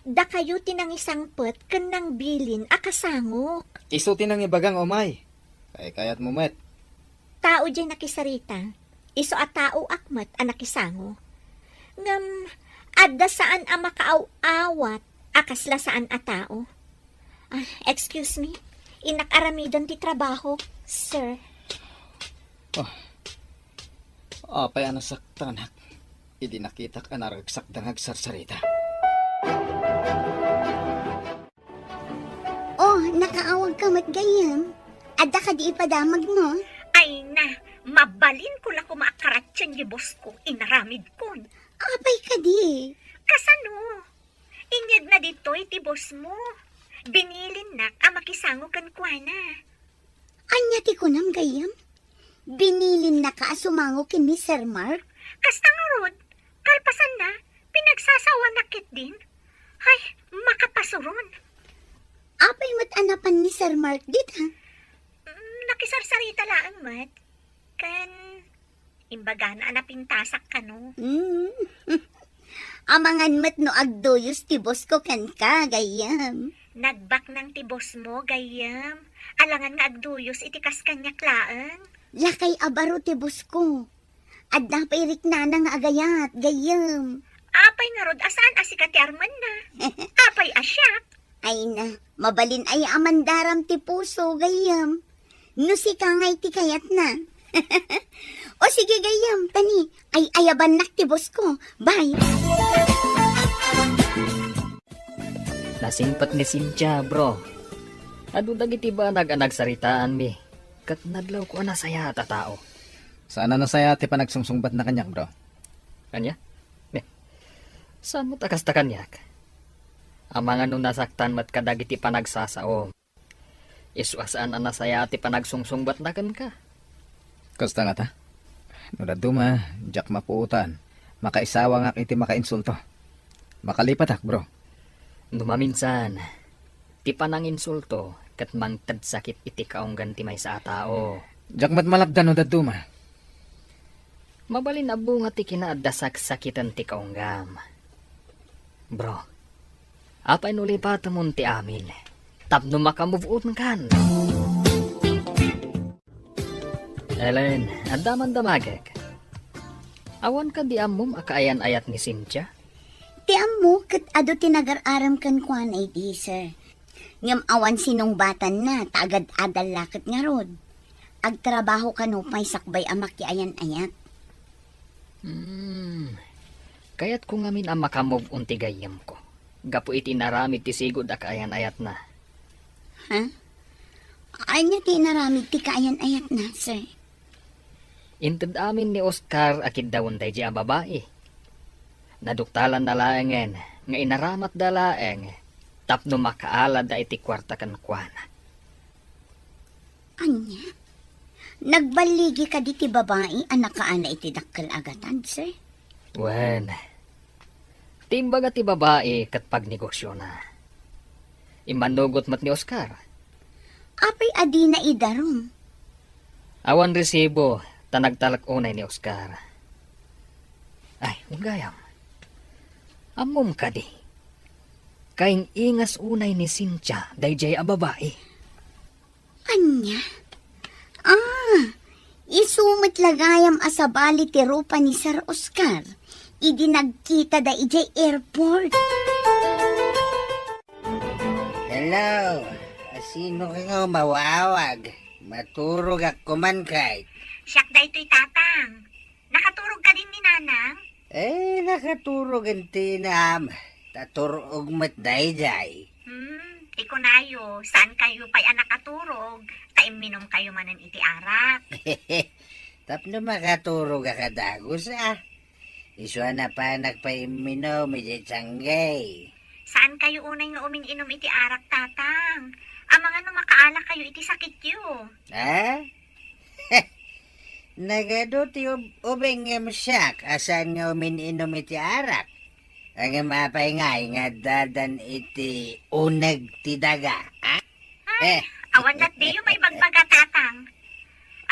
Da kayo tinangisangpet ken nang bilin akasangok. Isuti nang ibagang umay. Kayat mo met. Tao dyan nakisarita. Iso a tao akmat a nakisango. Ngam, adda saan a makaaw-awat akasla saan a tao. Excuse me. Inakaramidan ti trabaho, sir. Apay anasaktanak. Idi nakitak anaragsak dangag sarsarita. Oh, nakaawag ka matgayam. Adda ka di ipadamag mo. Ay na, mabalin ko lang kumakaratsyan ni boss ko, inaramid kon. Apay ka di. Kasano? Inyag na dito iti boss mo. Binilin na ang makisango kan kuana. Anya ti ko nam gayam. Binilin na ka asumango kin ni Sir Mark. Kasta nga rod, kalpasan na, pinagsasawa nakit din. Ay, makapasuron. Apay mat anapan ni Sir Mark dit ha. Nakisarsarita lang, mat. Kan, imbaga na napintasak ka no. Amangan mat no agdoyos ti boss ko kan ka gayam. Nagbak ng tibos mo, gayam. Alangan nga agduyos itikas kanyak laang. Lakay abaro ti boss ko. Adda pa irik na nang agayat gayam. Apay nga rod, asaan asikati arman na? Apay asyak. Ay na, mabalin ay amandaram ti puso gayam. No si kangay ti kayat na. O sige gayam, tani, ay ayaban nak ti boss ko. Bye. Nasingpat ni Cynthia, bro. Adu dagiti ba nag-anagsaritaan mi? Kat naglaw ko na saya ta tao. Sana nasaya ti panagsungsungbat na kanyak bro. Kanya? Saan mo takas ta kanyak? Amangan nung nasaktan mat kadagiti panagsasao. Isuasaan ang nasaya ti panagsungsungbat na kan ka. Kasta nga ta? Nula duma, jak mapuutan. Makaisawa nga iti makainsulto. Makalipat bro. Numaminsan, ti pananginsulto kat mangtad sakit iti kaunggan ti may sa tao. Jak mat malabdan no daduma. Mabalin abo nga ti kinaadasak sakitan ti kaunggam. Bro, apay nulipat mo ti amin. Tapno makamove on kan. Ellen, andaman damagek. Awan ka di amom akaayan ayat ni Cynthia? Ti amo, kat ado tinagar-aram kan kuan ay di, sir. Ngam awan sinong batan na, taagad adal lakit nga rod. Agtrabaho ka no, may sakbay amak ki ayan-ayat. Kaya't kung amin ang makamove unti gayam ko. Gapo iti naramid ti sigod akaayan ayat na. Ha? Anya ti naramid ti kaayan-ayat na, sir. Inted amin ni Oscar akid dawon day di ang babae. Naduktalan na laengen, nga inaramat da laeng, tapno makaalad da iti kwarta kan kuana. Anya? Nagbaligi ka di ti babae, anak ka ana iti dakkel agatan, sir. Wen, timbaga ti babae kat pagnegosyo na. Imanugot mat ni Oscar. Apay adi na idarom. Awan resibo, tanagtalak unay ni Oscar. Ay, ugayam. Amom ka di. Kaing ingas unay ni Cynthia, dayjay a babae. Anya? Isumit lagayam asabali ti rupa ni Sir Oscar. Idi nagkita da ijay airport. Hello, sino ka nga mawawag? Maturog ako man kay. Siyak da ito'y tatang. Nakaturog ka din ni Nanang? Nakaturog ang tinam. Taturog mat dayjay. Iko nayo, saan kayo pa'y nakaturog? Minom kayo manan iti arak. Tapno makaturog ka kadagos Iswa na pa nagpaiminaw medyo tsanggay. Saan kayo unay nga umin-inom iti arak, tatang? Ang mga makaala kayo iti sakit yo. Ha? Nagado ti ubeng siyak asan nga umin-inom iti arak. Ang mapay nga dadan iti unag ti daga. Awan dat di yung may bagbaga, tatang.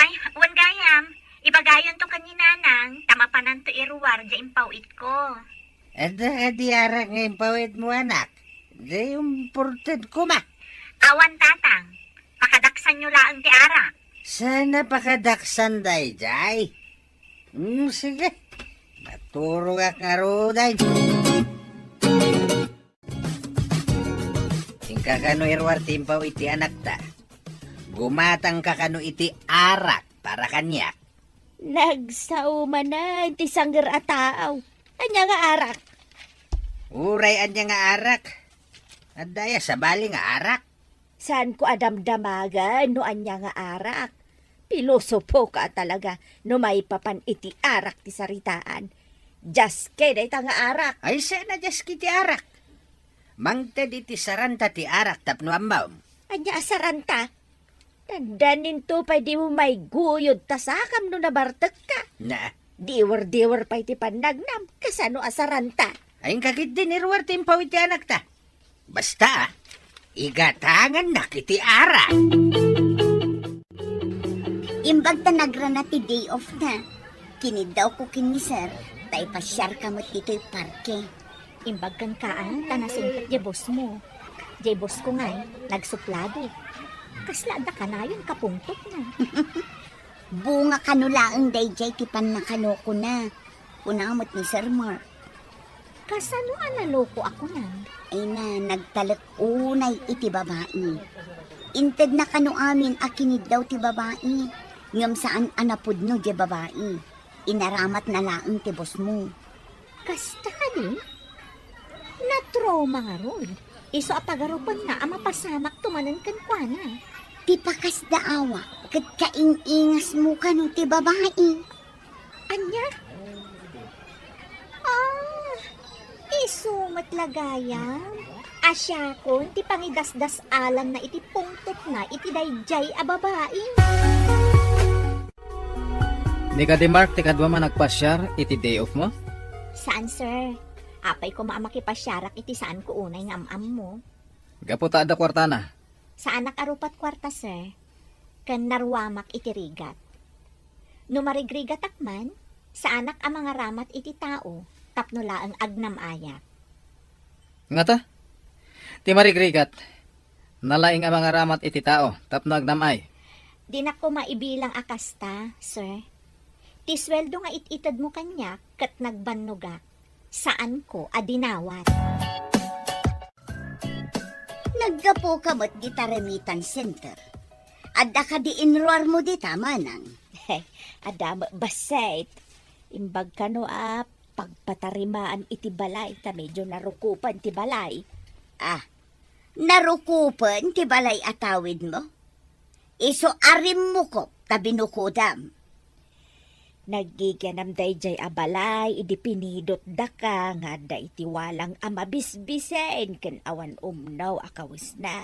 Ay, wan gayam. Ibagayon to kaninanang, tamapanan to iruwar, di impawit ko. Ada di arak nga impawit mo anak. Di important ko ma. Awan, tatang. Pakadaksan nyo laang ti arak. Sana pakadaksan dayjay. Sige. Maturo ka karuday. Kakano irwar timpaw iti anak ta. Gumatang kakano iti arak para kanyak. Nagsauma na, ti sangger ataaw. Anya nga arak. Uray anya nga arak. Adaya sa bali nga arak. Saan ko adamdamagan no anya nga arak? Pilosopo ka talaga no may papan iti arak ti saritaan. Just kede nga arak. Ay sana just kiti arak. Mangted iti saranta ti arak tapno ambaw. Anya asaranta. Tandanin to pa di mo may guyod tasakam no nabartek ka. Na, Diwer-diwer pa iti panagnam kasano asaranta. ayong kakit din irwar timpaw iti anak ta. Basta, igatangan na kiti arak. Imbag ta nagrana ti day off na. Kinid daw ko kini sir. Tay pasyar ka mo dito'y parke. Imbag kan kaan, tanasingkat di boss mo. Di boss ko ngay, nagsuplado. Kaslada ka na yun, kapungtot na. Bunga kanulaang dayjay tipan na kanoko na. Kunamot ni Sir Mark. Kasano analoko ako na? Ay na, nagtalak unay iti babae. Inted na kanu amin akinid daw ti babae. Ngam saan anapod no di babae. Inaramat na laang ti boss mo. Kasta ka din? Na-trauma nga ron. Iso apagarupan na ang mapasamak tumanan kan kwa na. Ti pakas daawa, kat kaing-ingas mo kanu ti babae. Anya? Iso matlagayam. Asya kon, ti pangidasdas alam na iti pungtot na iti dayjay a babae. Ni ka di Mark, ti kadwa man nagpasyar iti day off mo? Saan, sir? Apay ko maamakipasyarak iti saan ko unay nga am mo. Gaputa da kwarta na. Saan nakarupat kwarta, sir? Kan narwamak iti rigat. No marigrigat akman, sa anak ang mga ramat iti tao, tapno laang agnam ayak. Nga ta? Ti marigrigat. Nalaing ang mga ramat iti tao, tapno agnamay. Di na ko maibilang akasta, sir. Ti sweldo nga ititad mo kanya kat nagbannuga. Saan ko adinawat? Naggapo ka mo't di remittance center. Adda ka di enroar mo di manang. Adam, basit. Imbag ka no pagpatarimaan iti balay, ta medyo narukupan ti balay. Narukupan ti balay atawid mo? Iso arim mo ko tabinukudam. Nagiganam dayjay abalay, idi pinidot da ka, nga da iti walang amabisbisen, ken awan umnaw akawis na.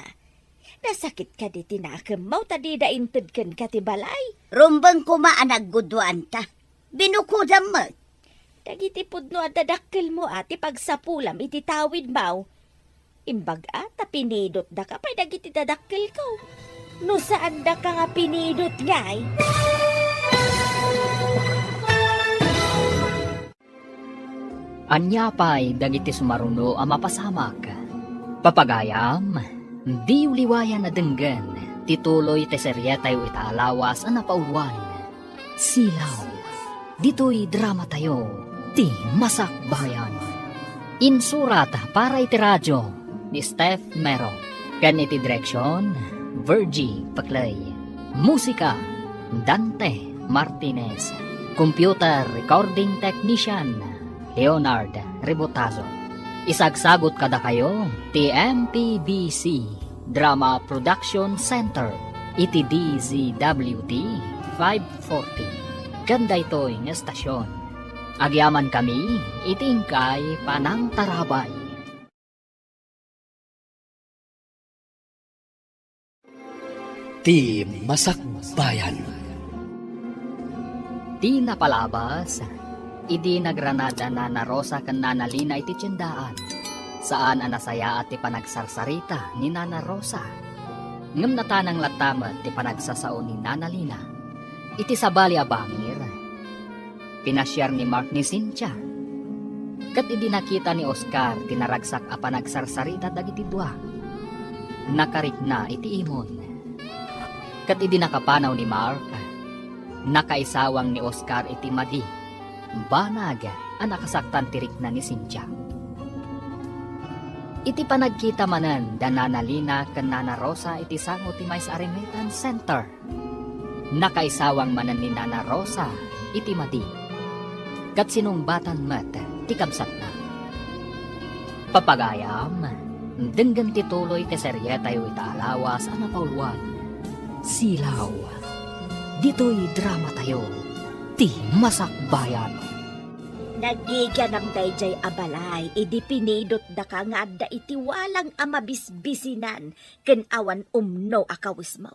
Nasakit ka di tinakamaw, tadi da inted ken ka ti balay. Rumbang kumaan nagguduan ta. Binukudam mo. Dagiti pudno at dadakkel mo ati pagsapulam iti tawid maw. Imbag ata pinidot da ka, pa'y dagiti dadakkel ko. No saan da ka nga pinidot ngay? Anyapay dagiti sumaruno ang mapasamak. Papagayam, di uliwayan na denggan, tituloy te seryetay itaalawas ang napauluan. Silaw, dito'y drama tayo, ti Masakbayan. Insurat para iti radyo ni Steph Mero. Kan iti direksyon, Virgie Paclay. Musika, Dante Martinez. Computer Recording Technician, Leonard Rebotazo. Isagsagot kada kayo, TMPBC Drama Production Center, iti DZWT 540. Ganda ito'y ng estasyon. Agyaman kami, itingkay panang tarabay. Ti Masakbayan. Di napalabas, idi nagranada na narosa kan Nana Lina iti tiyendaan, saan anasaya at ti panagsarsarita ni Nana Rosa. Ngam natanang latamat ti panagsasao ni Nana Lina, iti sabali abangir, pinasyar ni Mark ni Cynthia. Kat idi nakita ni Oscar tinaragsak a panagsarsarita dagiti dua. Nakarik na iti imon. Kat idi nakapanaw ni Mark, nakaisawang ni Oscar iti madi. Banag ang nakasaktan tirik na ni Cynthia. Iti panagkita manan da Nana Lina ken Nana Rosa iti sango ti Mais Remittance Center. Nakaisawang manan ni Nana Rosa iti madi. Kat sinungbatan mat ti kabsat na. Papagayam, denggan tituloy ti seryetay itaalawas ang napauluan. Silaw, dito'y drama tayo, ti Masakbayan. Nagiganam dayjay abalay, idi pinidot da ka nga da iti walang amabisbisinan, ken awan umno akawis maw.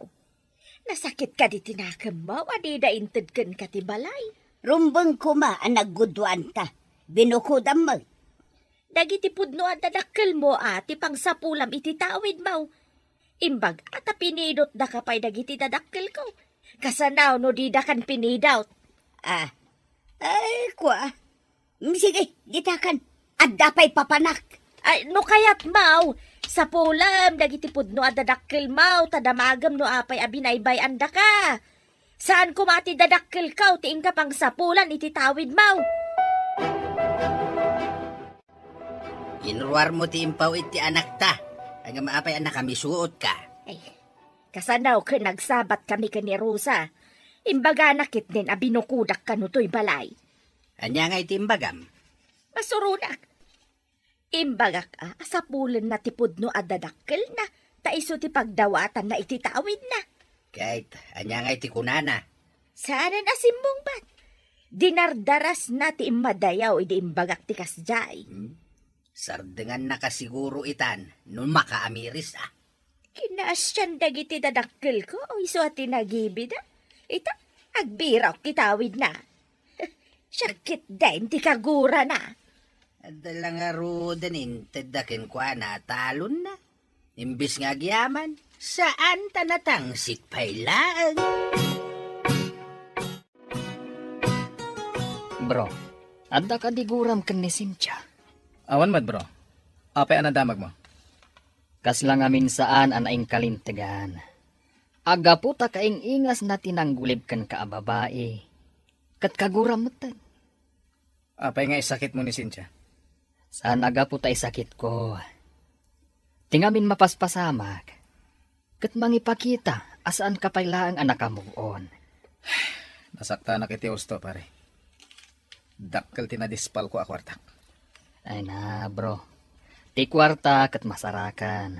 Nasakit ka di tinakamaw, adi da inted ken ka ti balay. Rumbang kuma ang nagguduan ta. Binukudam mo. Dagiti pudno at dadakkel mo ati pangsapulam iti tawid maw. Imbag ata pinidot da ka pa'y dagiti dadakkel ko. Kasanaw no di da kan pinidot. Ay, kwa. Sige, gitakan. Adda pa'y papanak. Ay, no kayat maw, sa pulam, dagiti pudno at dadakkel maw, tadamagam no apay abinaybay anda ka. Saan kumati dadakkel ka, tiing ka pang sapulan, iti tawid maw. Inruar mo ti impaw iti anak ta. Ang maapay anak kami suot ka. Ay, kasanaw ka nagsabat kami ka ni Rosa. Imbaga nakit din abinukudak ka no to'y balay. Anya nga iti imbagam. Masurunak. Imbagak sa pulan na tipod no adadakkel na, taiso ti pagdawatan na iti tawid na. Kahit anya nga iti kunana. Sana na simbong bat. Dinardaras na ti imadayaw iti imbagak ti kasjay. Sardengan na kasiguro itan, nun makaamiris Kinasyan dagiti dadakkel ko, o iso ati nagibida. Ita, agbiraw kitawid na. Syakit din ti kagura na. Adalang arudan intedakin kwa na talon na. Imbis nga gyaman, saan tanatang sitpailaan? Bro, adda ka diguram ken ni Cynthia. Awan mad bro. Apay anadamag mo. Kaslang amin saan anaing kalintegan. Aga puta kaing ingas na tinanggulib kan ka babae. kat kaguram mo tan. Apay nga isakit mo ni Cynthia. Saan aga po tayo sakit ko? Tingamin mapaspasamak. Kat mangipakita asaan kapailaang anak ka move on. Nasakta na kiti Osto, pare. Dakkel tinadispal ko akwartak. Ay na, bro. Ti kwarta kat masarakan.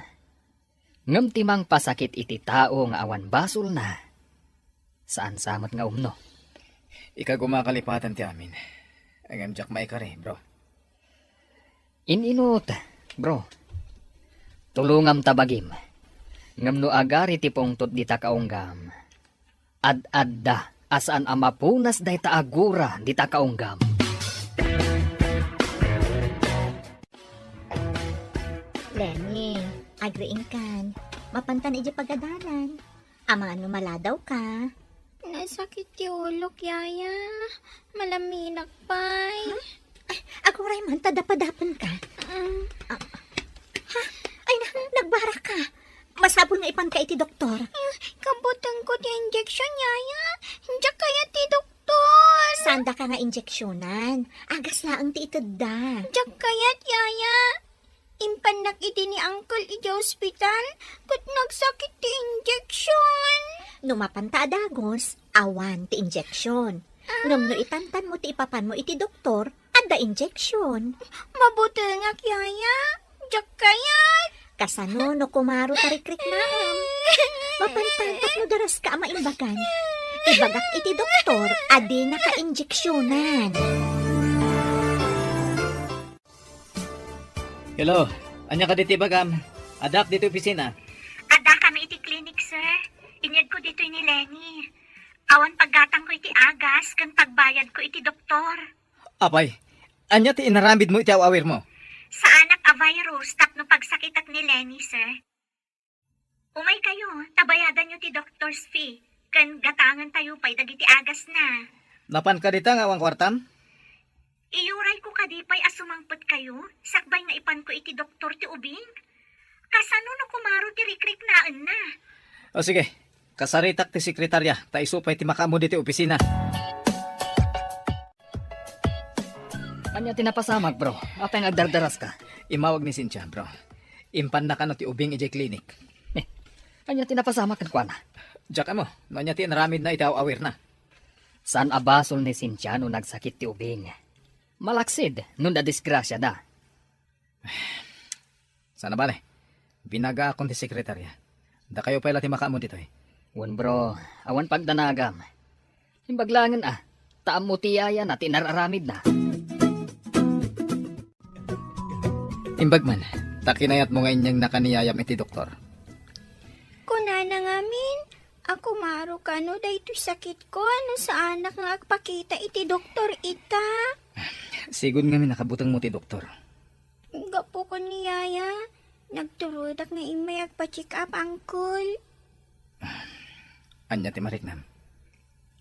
Ngam timang pasakit iti tao nga awan basol na. Saan samot nga umno? Ika gumakalipatan ti amin. Ang jak maikari, bro. Ininot, bro. Tulungam tabagim. Ngam no agari ti pongtot di ta kaunggam. Ad-adda asaan amapunas day ta agura di ta kaunggam. Lenny, agreeing kan. Mapantan iji pagadalan. Amangan maladaw ka. Nasakit ti ulok, yaya. Malaminak pay. Ako ray man, tadapadapan ka. Ay, nagbara ka. Masabol nga ipan ka iti doktor. Kabutang ko ti injection, yaya. Diyak kaya ti doktor. Sanda ka nga injeksyonan. Agas laang ti itadda. Diyak kayat, yaya. Impanak iti ni uncle iti hospital. Kat nagsakit ti injection. Numapanta adagos, awan ti injeksyon. Ngam no itantan mo ti ipapan mo iti doktor, adda injeksyon. Mabuti nga, yaya. Diyak kayat. Kasano no kumaro tarikrik na. Mapantan no daras ka maimbagan. Ibagak iti doktor, adi naka-injeksyonan. Hello, anya ka diti bagam. Adak dito opisina. Ada kami iti clinic, sir. Inyag ko dito ni Lenny. Awan paggatang ko iti agas, kan pagbayad ko iti doktor. Apay, anya ti inaramid mo iti awawir mo. Sa anak a virus, tapno pagsakitak ni Lenny, sir. Umay kayo, tabayadan nyo ti doctor's fee. Kan gatangan tayo pa'y dagiti agas na. Napan ka dita nga awang kwartam? Iyuray ko kadipay asumangpot kayo, sakbay nga ipan ko iti doktor ti ubing. Kasano no kumaro ti rikrik naan na. O sige, kasaritak ti sekretarya, ta isupay ti makamo diti opisina. Anya tinapasamag, bro. Apay nga agdardaras ka. Imawag ni Cynthia, bro. Impan na ka no ti ubing iti clinic. Anya tinapasamag kan kwa na. Diyak mo, no anya ti inaramid na iti awawir na. Saan abasol ni Cynthia no nagsakit ti ubing? Malaksid, nun na disgrasya da. Sana bale, binaga akong ti sekretarya. Da kayo pala ti makamo dito eh. Wan bro, awan pagdanagam. Himbaglangan taam mo tiyaya na tinararamid na. Imbagman, takinayat mo nga inyang nakaniyayam iti doktor. Kunana ngamin, ako maro ka no dayto sakit ko ano sa anak nga agpakita iti doktor ita. Sigun nga nakabutang mo ti doktor. Gapo ko ni yaya, nagturudak nga imay agpa-check up uncle. Anya ti mariknam.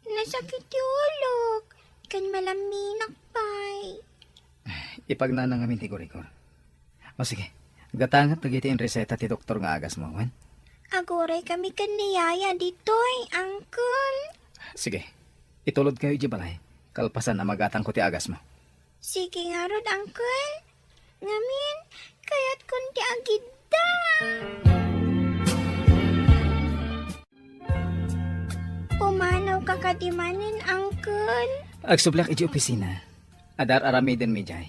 Nasakit ti ulok, kan malaminak pay. Ipagnana nga ti gorikor. O sige, gatangat tagiti in reseta ti doktor nga agas mo, wan? Agoray kami kan ni yaya ditoy, uncle. Sige, itulod kayo di balay. Kalpasan na magatang ko ti agas mo. Sige nga rod, uncle. Ngamin, kaya't kunti agidda. Pumanaw ka kadimanin, uncle. Agsublak iti opisina. Adar aramiden mi jay.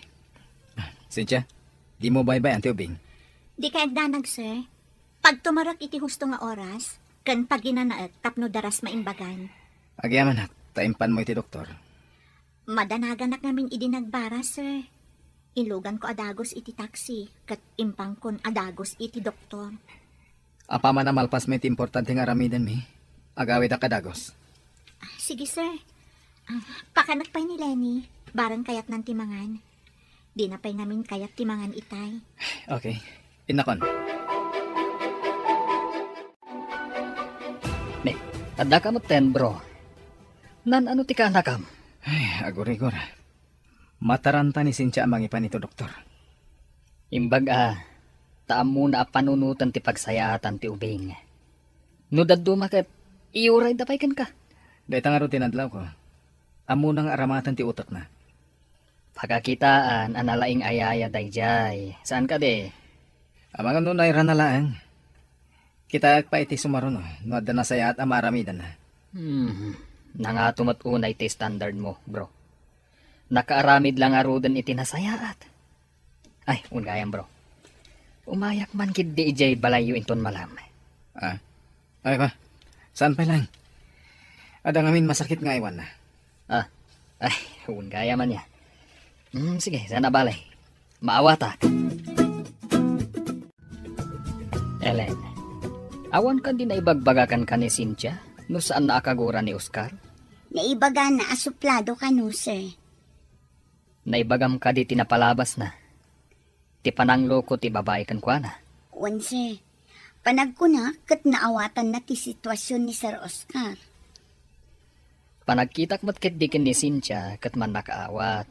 Cynthia, di mo baybay ang tiubing. Di ka agdanag, sir. Pag tumarak iti husto nga oras, kan paginanaet tapno daras maimbagan. Agyaman hak, taimpan mo iti doktor. Madanagan namin idinagbara, sir. Ilugan ko adagos iti taxi, kat impang kon adagos iti doktor. Apaman na malpas mo iti importante nga aramiden mi. Agawid akadagos. Sige, sir. Pakanak pa'y ni Lenny, barang kayat ng timangan. Di na pa'y namin kayat timangan itay. Okay, inakon. Ne, adda ka mo ten, bro. Nan ano ti ka nakam? Ay, agor-igor. Mataranta ni Cynthia ang mangipan ito, doktor. Imbag taam muna panunutan ti pagsayatan ti ubing. No daduma ket iuray dapay kan ka. Dahil nga rin tinadlaw ko. amo nang aramatan ti utak na. Pagkakitaan, analaing ayaya dayjay. Saan ka de? Amang ano na iranalaang. Kita pa iti sumaron no. No adda na saya at amaramidan na. Nangatumot unay ti standard mo, bro. Nakaaramid lang arudan iti nasayaat. Ay, ungayam bro. Umayak man kid di ijay balayo inton malam. Ay pa. Saan pa lang? Ada ngamin masakit nga iwan na. Ay, ungaya man ya. Sige, sana balay. Maawatak. Ellen, awan ka din na ibagbagakan ka ni Cynthia? No saan naakagura ni Oscar? Naibaga na asuplado ka no, sir. Naibagam ka di tinapalabas na. Ti panangloko ti babae kan kwa na. Wan, sir. Panag ko na, kat naawatan na ti sitwasyon ni Sir Oscar. Panagkitak mo't kitdikin ni Cynthia kat man nakaawat.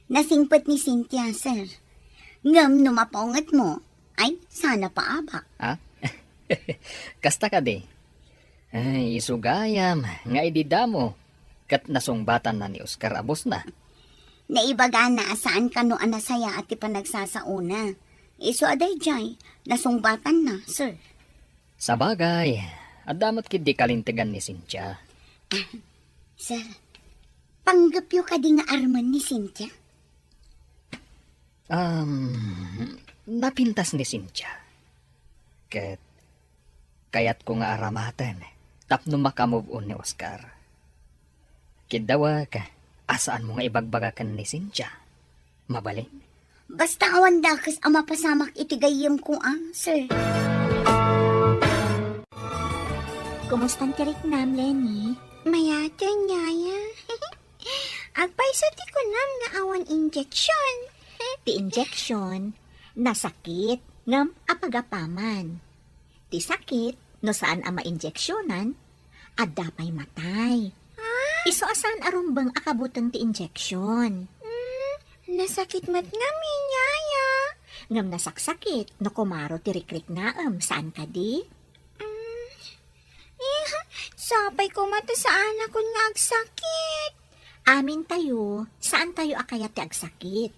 Nasingpot ni Cynthia, sir. Ngam numapaungat mo. Ay, sana paaba. Ha? Kasta ka di. Ay, isugayam. Nga ididamo. Kat nasungbatan na ni Oscar abos na. Naibaga na saan ka no anasaya at ipanagsasauna. Iso aday jay, nasungbatan na, sir. Sa bagay, adamot kid di kalintigan ni Cynthia. Sir, panggapyo ka di nga arman ni Cynthia? Napintas ni Cynthia. Kayat ko nga aramatan. Tapno makamove on ni Oscar. Kidawa ka, asaan mo nga ibagbagakan ni Cynthia? Mabalin? Basta awan dakas ang mapasamak itigayim ko sir. Kumusta tirik nam, Lenny? Mayata nyaya. Agpaisati ko nam nga awan injection. Ti injection, nasakit, ngam apagapaman. Ti sakit, no saan ama injeksyonan, adda pa'y matay. Iso asan arumbang akabutang ti injection. Nasakit mat nga minyaya. Ngam nasaksakit, no kumaro ti rikrik naam, saan ka di? Sapay ko mata saan ako nga agsakit. Amin tayo, saan tayo akayat ti agsakit?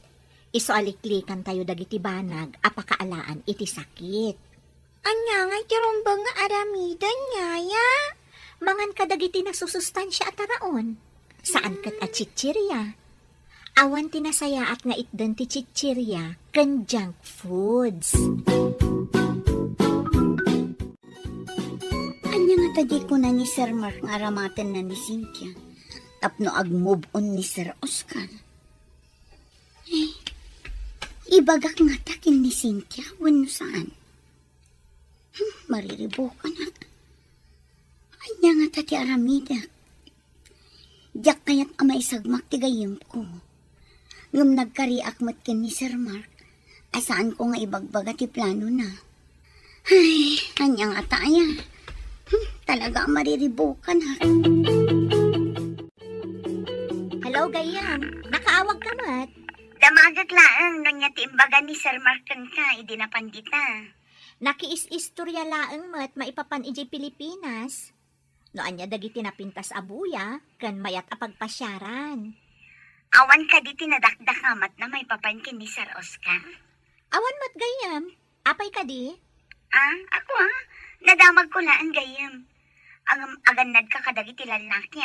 Iso aliklikan tayo dagiti banag, apakaalaan iti sakit. Anya nga tirumbang nga aramidan nyaya. Mangan ka dagiti nasusustansya at araon. Saan kat at chichirya? Awan tinasaya at nga itdan ti chichirya, kan junk foods. Anya nga tadi ko na ni Sir Mark nga aramatan na ni Cynthia. Tapno ag-move on ni Sir Oscar. Ibagak nga takin ni Cynthia, wano saan? Mariribukan na. Anya nga tati aramida. Diyak kayat amay sagmak tigayim ko. Ngum nagkariak mat kin ni Sir Mark, asaan ko nga ibagbaga ti plano na. Ay, anya nga taya. Talaga mariribukan ha. Hello, Gayam. Nakaawag ka mat. Damagag laang no niya tiimbaga ni Sir Marken ka, idi na pandita. Nakiis-istorya laang mat maipapan iji Pilipinas. No anya dagiti napintas abuya, kan mayat apagpasyaran. Awan ka di tinadakdakamat na may papankin ni Sir Oscar. Awan mat Gayam. Apay ka di? Ako nadamag ko laan gayam. Ang agannad ka kadagiti lalaki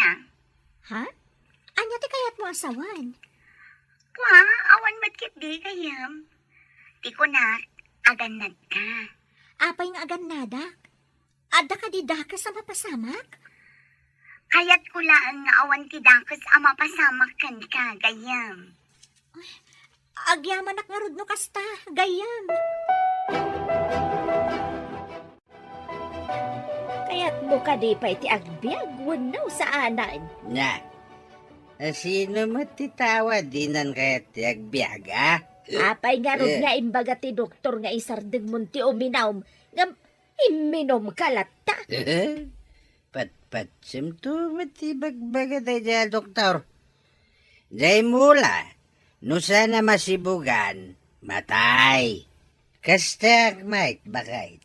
Ha? Anya ti kayat mo asawan? Awan matkit di gayam. Ti ko na, agannad ka. Apay nga agannadak? Adda ka di dakas sa mapasamak? Kayat ko laan nga awan ti dakas ama pasamak kan ka, gayam. Agyaman ak nga rudno kasta, Gayam. Kaya't mo ka di pa iti agbyag, wanaw sa anan. Na, sino matitawa dinan kaya tiyagbiag, Apay nga rod nga imbaga ti doktor nga isardeng mo ti uminawm, nga iminom kalata. Patsim to matibagbaga tayo doktor. Day mula, no sana masibugan, matay. Kasta Mike bakit?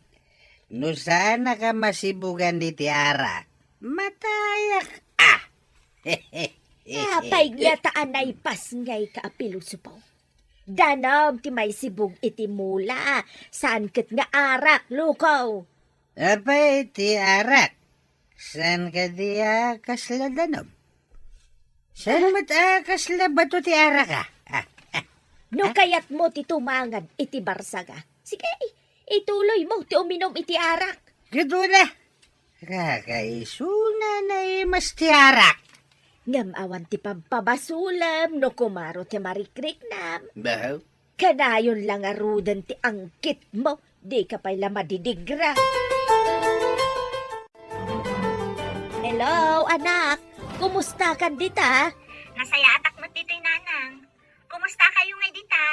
No sana ka masibugan di tiara, matayak. Apay nga taan ay pas ngay kaapilo supaw. Danam ti may sibog iti mula. Saan kat nga arak, lukaw? Apay, ti arak. San ka di kasla danom? San mat kasla bato ti arak ka? No kayat mo ti tumangad iti barsaga. Sige, ituloy mo ti uminom iti arak. Gito na. Kakaisuna na mas ti arak. Ngam awan ti pampabasulam no kumaro ti marikrik nam. Bahaw? Kanayon lang arudan ti angkit mo. Di ka pala madidigra. Hello, anak. Kumusta ka dita? Nasaya atak mo dito'y nanang. Kumusta kayo ngay dita?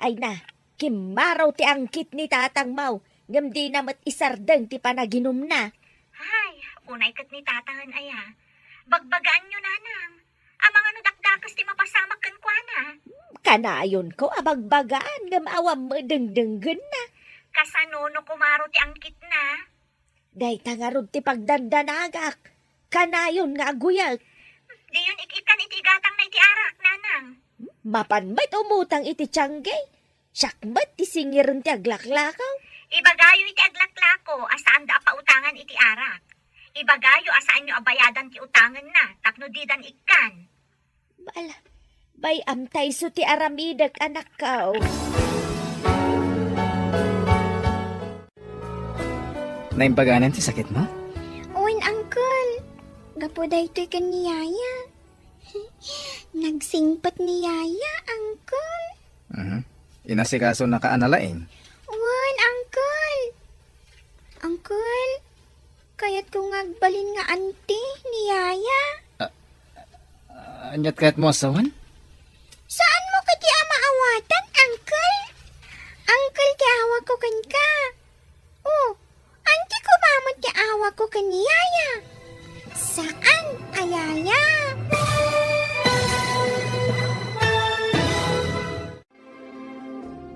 Ay na, kimaraw ti angkit ni tatang mau. Ngam di namat isardeng ti panaginom na. Ay, unay kat ni tatangan aya. Bagbagaan nyo nanang. Amang ano dakdakas ti mapasamak kan kuana. Kanayon ko abagbagaan ngam awam mo dengdenggen na. Kasano no kumaro ti angkit na. Day tangarod ti pagdandanagak. Kanayon nga aguyag. Di yun ikikan iti gatang na iti arak nanang. Mapanmat umutang iti tiyangge. Sakmat ti singiran ti aglaklakaw. Ibagayo iti aglaklako asaan da pautangan iti arak. Ibagayo asaan nyo abayadan ti utangan na tapno didan ikan. Bala, bay amtay so ti aramidag anak kao. Naimbaganan ti sakit mo? Uwan, Uncle. Gapo day to'y kaniyaya. Nagsingpat ni Yaya, Uncle. Inasikaso na kaanalaing. Uwan, Uncle. Uncle, kaya't kung agbalin nga auntie ni Yaya. Anyat kaya't mo asawan? Saan mo ka di maawatan, Uncle? Uncle, di awa ko kan ka. Oh, auntie ko mamot di awa ko kan ni Yaya. Saan, Ayaya?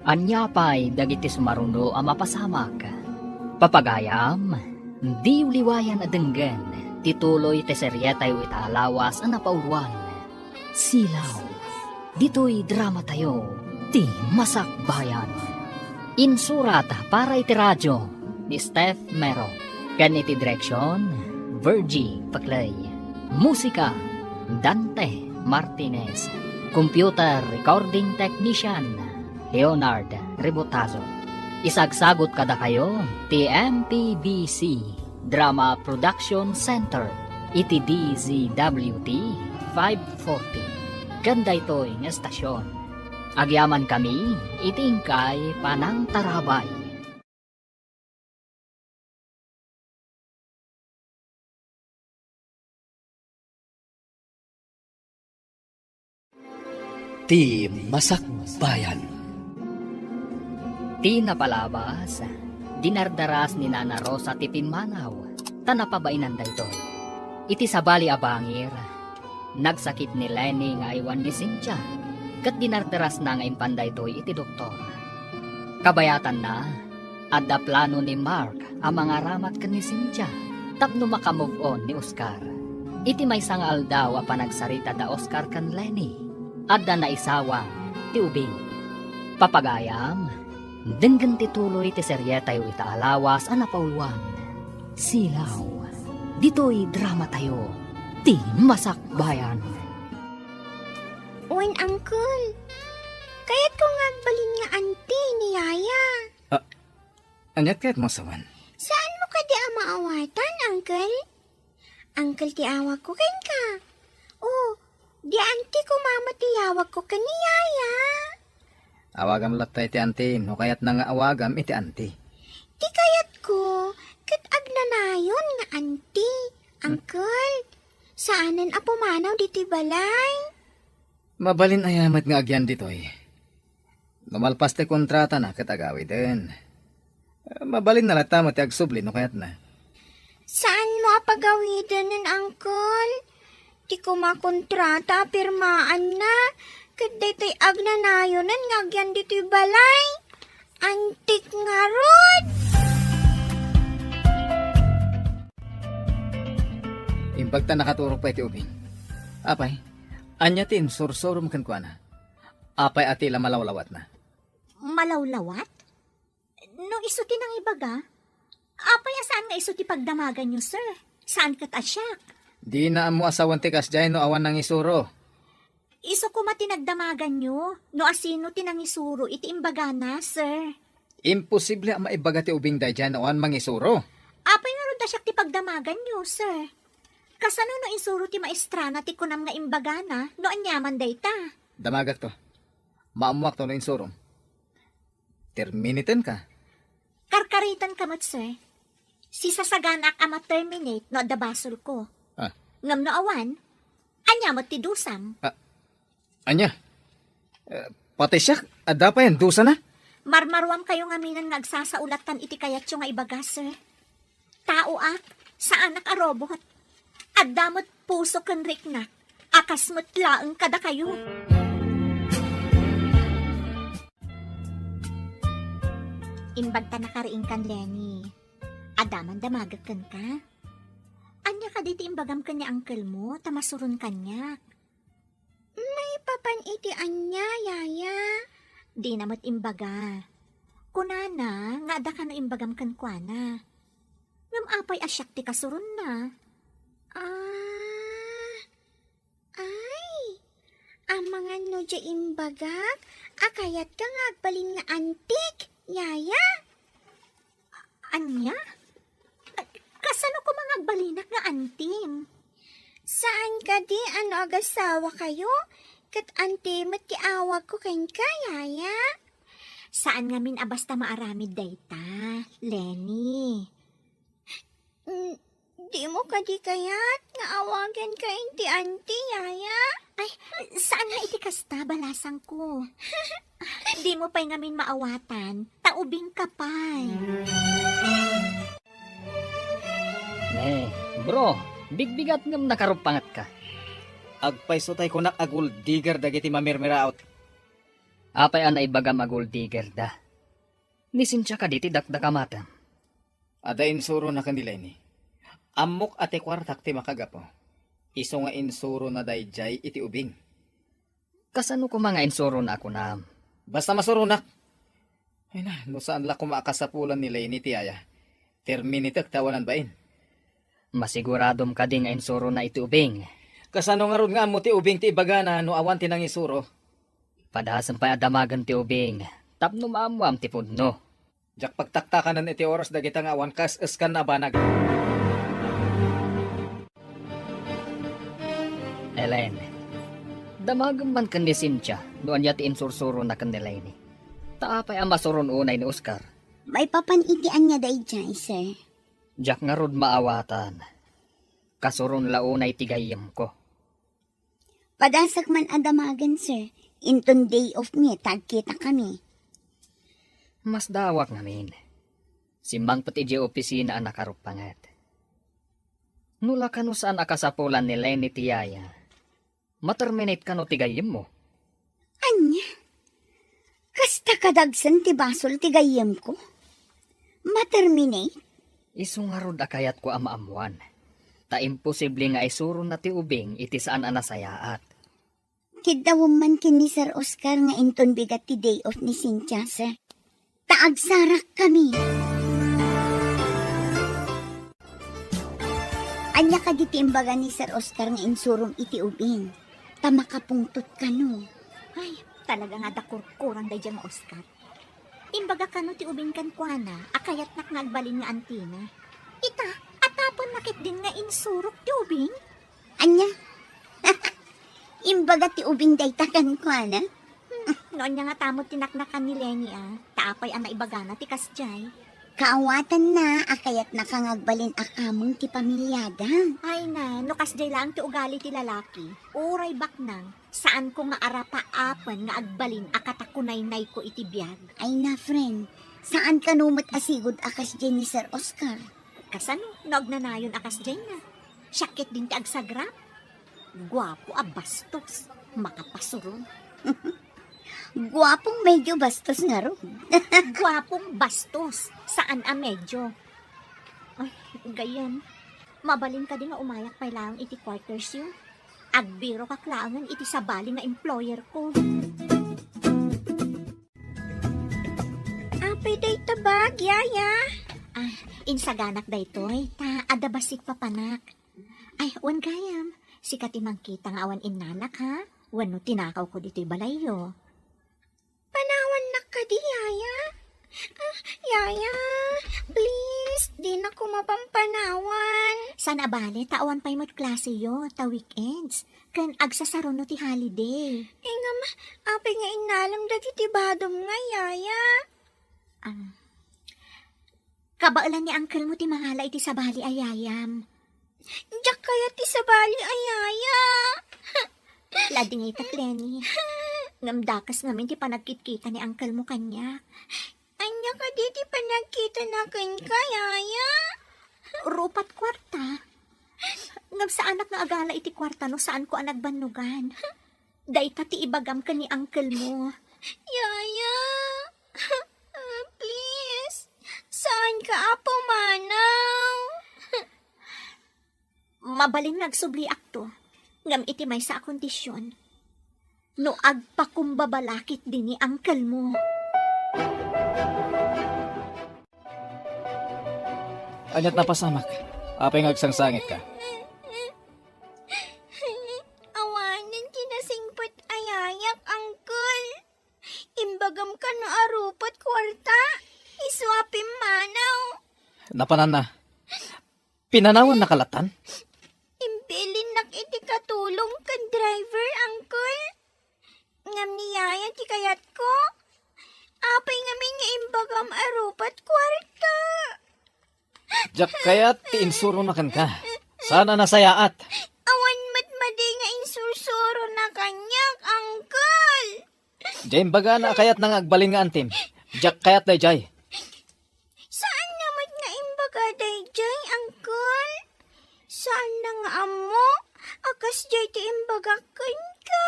Anyapay dagiti sumaruno ang mapasamak. Papagayam, di uliwayan adenggan, tituloy te seryetay italawas ang napauluan. Silaw, dito'y drama tayo, ti Masak Bayan. Insurat para iti radyo ni Steph Mero. Ganiti direksyon, Virgie Paclay. Musika, Dante Martinez. Computer Recording Technician, Leonard Rebotazo. Isagsagot kada kayo, TMPBC Drama Production Center, iti DZWT 540. Ganda ito'y ng estasyon. Agyaman kami, itingkay panang tarabay. Ti Masak Bayan. Ti napalabas, dinardaras ni Nana Rosa ti Pinmanaw, tanapabainan da ito. Iti sabali abangir, nagsakit ni Lenny nga iwan ni Cynthia, kat dinardaras na nga impanda ito iti doktor. Kabayatan na, at da plano ni Mark ang mga ramat ka ni Cynthia, tapno makamove on ni Oscar. Iti may sangal daw a panagsarita da Oscar kan Lenny, at da naisawang ti ubing. Papagayam, denggan tituloy ti seryetay o itaalawas ang napauluan. Silaw, dito'y drama tayo, ti Masak Bayan. Uwan, Uncle. Kaya't kung agbalin nga auntie ni Yaya. Anyat kaya't mo asawan? Saan mo ka di maawatan, Uncle? Uncle, ti awag ko kan ka. Oh, di auntie ko mama ti awag ko ka ni Yaya. Awagam latay ti auntie, no kayat na nga awagam iti auntie. Ti kayat ko, kat agnanayon nga auntie. Uncle, saanan apumanaw di ti balay? Mabalin ayamat nga agyan ditoy. Lumalpas ti kontrata na katagawi din. Mabalin na lata mati agsubli no kayat na. Saan mo apagawidan nun, Uncle? Ti ko makontrata, pirmaan na. Kaday to'y agnanayonan nga agyan dito'y balay. Antik nga rod. Impagta nakaturok pa iti ubing. Apay, anya tin sursurum kan kuana. Apay atila malawlawat na. Malawlawat? No isuti ng ibaga? Apay saan nga isuti pagdamagan nyo, sir? Saan kat asyak? Di na mo asawan ti kasjay no awan ng isuro. Iso ko matinagdamagan nyo. No asino tinangisuro iti imbaga na, sir. Imposible ang maibaga ti ubing day dyan awan mangisuro. Apay nga ron dasyak ti pagdamagan nyo, sir. Kasano no insuro ti maestrana ti kunam nga imbaga na no anyaman day ta? Damagak to. Maamuak to no insurum. Terminitin ka. Karkaritan kamot, sir. Si sasaganak ama terminate no adda basol ko. Ah. Ngam no awan, anyamot ti dusam. Anya? Pati siya, ada pa yan, dusa na. Marmarwam kayo nga minan nagsasaulatan iti kayat yung nga ibaga, sir. Tao sa anak a robot. Addamot puso kan riknak. Akasmot laeng kada kayo. Imbagta na kariing kan, Lenny. Adaman damagakan ka. Anya ka diti imbagam kanya uncle mo, tamasurun kanya. May papan iti anya, yaya. Di namat imbaga. Kunana, nga ada ka no imbagam kan kuana. Ngam apay asyak ti kasurun na. Ay, ang mga no dya imbagak, akayat ka nga agbalin nga antik, yaya. Anya? Kasano ko mga balinak nga antim? Saan ka di ano agasawa kayo? Kat antimot ti awag ko ken ka, yaya. Saan nga min abasta maaramid dayta, Lenny? Di mo ka di kayat nga awagan ka inti anti, yaya. Ay, saan nga iti kasta balasang ko? Di mo pa'y ngamin maawatan, taubing kapay. Bro, bigbigat ngam nakarupangat ka. Agpaiso tay ko nak agul digger dagiti mamirmiraot. Apay an ibagam agul digger da. Nisensya ka diti dakdakamata. Ada insuro na kanila ni. Amok ate kwartak ti makagapo. Iso nga insuro na dayjay iti ubing. Kasano ko mga insuro na ako na? Basta masurunak. Ay na, no saan la kumakasapulan nila ini ti aya. Terminitek tawanan bain. Masiguradom ka din nga insuro na iti ubing. Kasano nga ron nga mo ti ubing ti ibagana no awan ti nang isuro. Padasan pa adamagan ti ubing. Tapno maamuam ti pudno. Jak pagtaktakanan iti oras dagita nga awan kas eskan na banag. Ellen, damagam man kan ni Cynthia noon yati insursuro na kanila ini. Taapay ang masuron unay ni Oscar. May papanitian niya dayjay, sir. Jak nga rod maawatan. Kasuron launay tigayam ko. Padasak man adamagan, sir. Inton day of me, tagkita kami. Mas dawak namin. Simbang pati di opisina ang nakarupangat. Nula ka no saan akasapulan ni Lenny Tiyaya. Materminate ka no tigayam mo. Anya? Kasta kadagsan ti basol ti gayem ko? Materminate? Isungarod akayat ko amaamuan. Ta imposible nga isuro na ti ubing iti saan anasayaat. Kidawom man kini Sir Oscar nga inton bigat ti day off ni Cynthia, sir. Taagsarak kami. Anya ka diti imbaga ni Sir Oscar nga insurom iti ubing. Tamakapungtot ka no. Ay, talaga nga dakurkurang day dyan, Oscar. Imbaga ka no ti ubing kan kuana, akayat nak nagbalin nga antina. Ita, atapon nakit din nga insurok ti ubing? Anya? Imbaga ti ubing daytakan ko, ana? Noon niya nga tamot tinaknakan ni Lenny taapay ang naibagana ti kasjay. Kaawatan na, akayat nakangagbalin akamong ti pamilyada. Ay na, no kasjay lang ti ugali ti lalaki. Uray baknang, saan ko nga arapaapan nga agbalin akatakunay-nay ko iti biyag. Ay na, friend. Saan ka numot asigod akas dyan ni Sir Oscar? Kasano, nagnanayon akasjay na. Syakit din ti agsagrap. Guwapo bastos, makapasuron. Guwapong medyo bastos nga ro. Guwapong bastos, saan medyo? Ay, gayan. Mabalin ka din nga umayak pa lang iti quarters yun. Agbiro ka klangan iti sabali nga employer ko. Apay day tabag, yaya. Insaganak daytoy, ta adabasik papanak. Ay, wan gayam. Sikat imang kita nga awan inanak ha. Wano tinakaw ko dito'y balayo. Panawan na ka di, yaya. Yaya, please, di na ko mapampanawan. Sana bale, tawan pa'y mo't klase yo, ta weekends. Kan agsasaro no ti holiday. Nga ma, apay nga inalam dagiti badom nga, yaya. Kabailan ni uncle mo ti mahala iti sabali ayayam. Diyak kaya ti sabali ayaya. Ladi nga itak, Lenny. Ngamdakas ngamin ti panagkit-kita ni uncle mo kanya. Anya ka di ti panagkita na kanya, yaya. Rupat kwarta. Ngam sa anak nga agala iti kwarta no saan ko anagbanugan. Day ta ti ibagam ka ni uncle mo. Yaya. Please. Saan ka apo manaw? Mabaling nagsubli akto. Ngam iti may sa kondisyon. No agpakumbabalakit din ni uncle mo. Anyat napasamak. Apay ngagsangsangit ka. Awanan kinasingpot ayayak, uncle. Imbagam ka na arupat kwarta. Iswapim manaw. Napanan na. Pinanawan na kalatan? Imbilin nak iti katulong kan driver, uncle. Ngam niyaya ti kayat ko. Apay ngamin nga imbagam arupat kwarta. Diyak kaya ti insuro na kan ka. Sana nasayaat. Awan matmadi nga insusuro na kanyak, uncle. Diyan baga na kayat nang agbalin nga antim. Diyak kayat day jay. Saan naman nga imbaga dayjay, uncle? Saan na nga amo? Akas jay ti imbaga ka.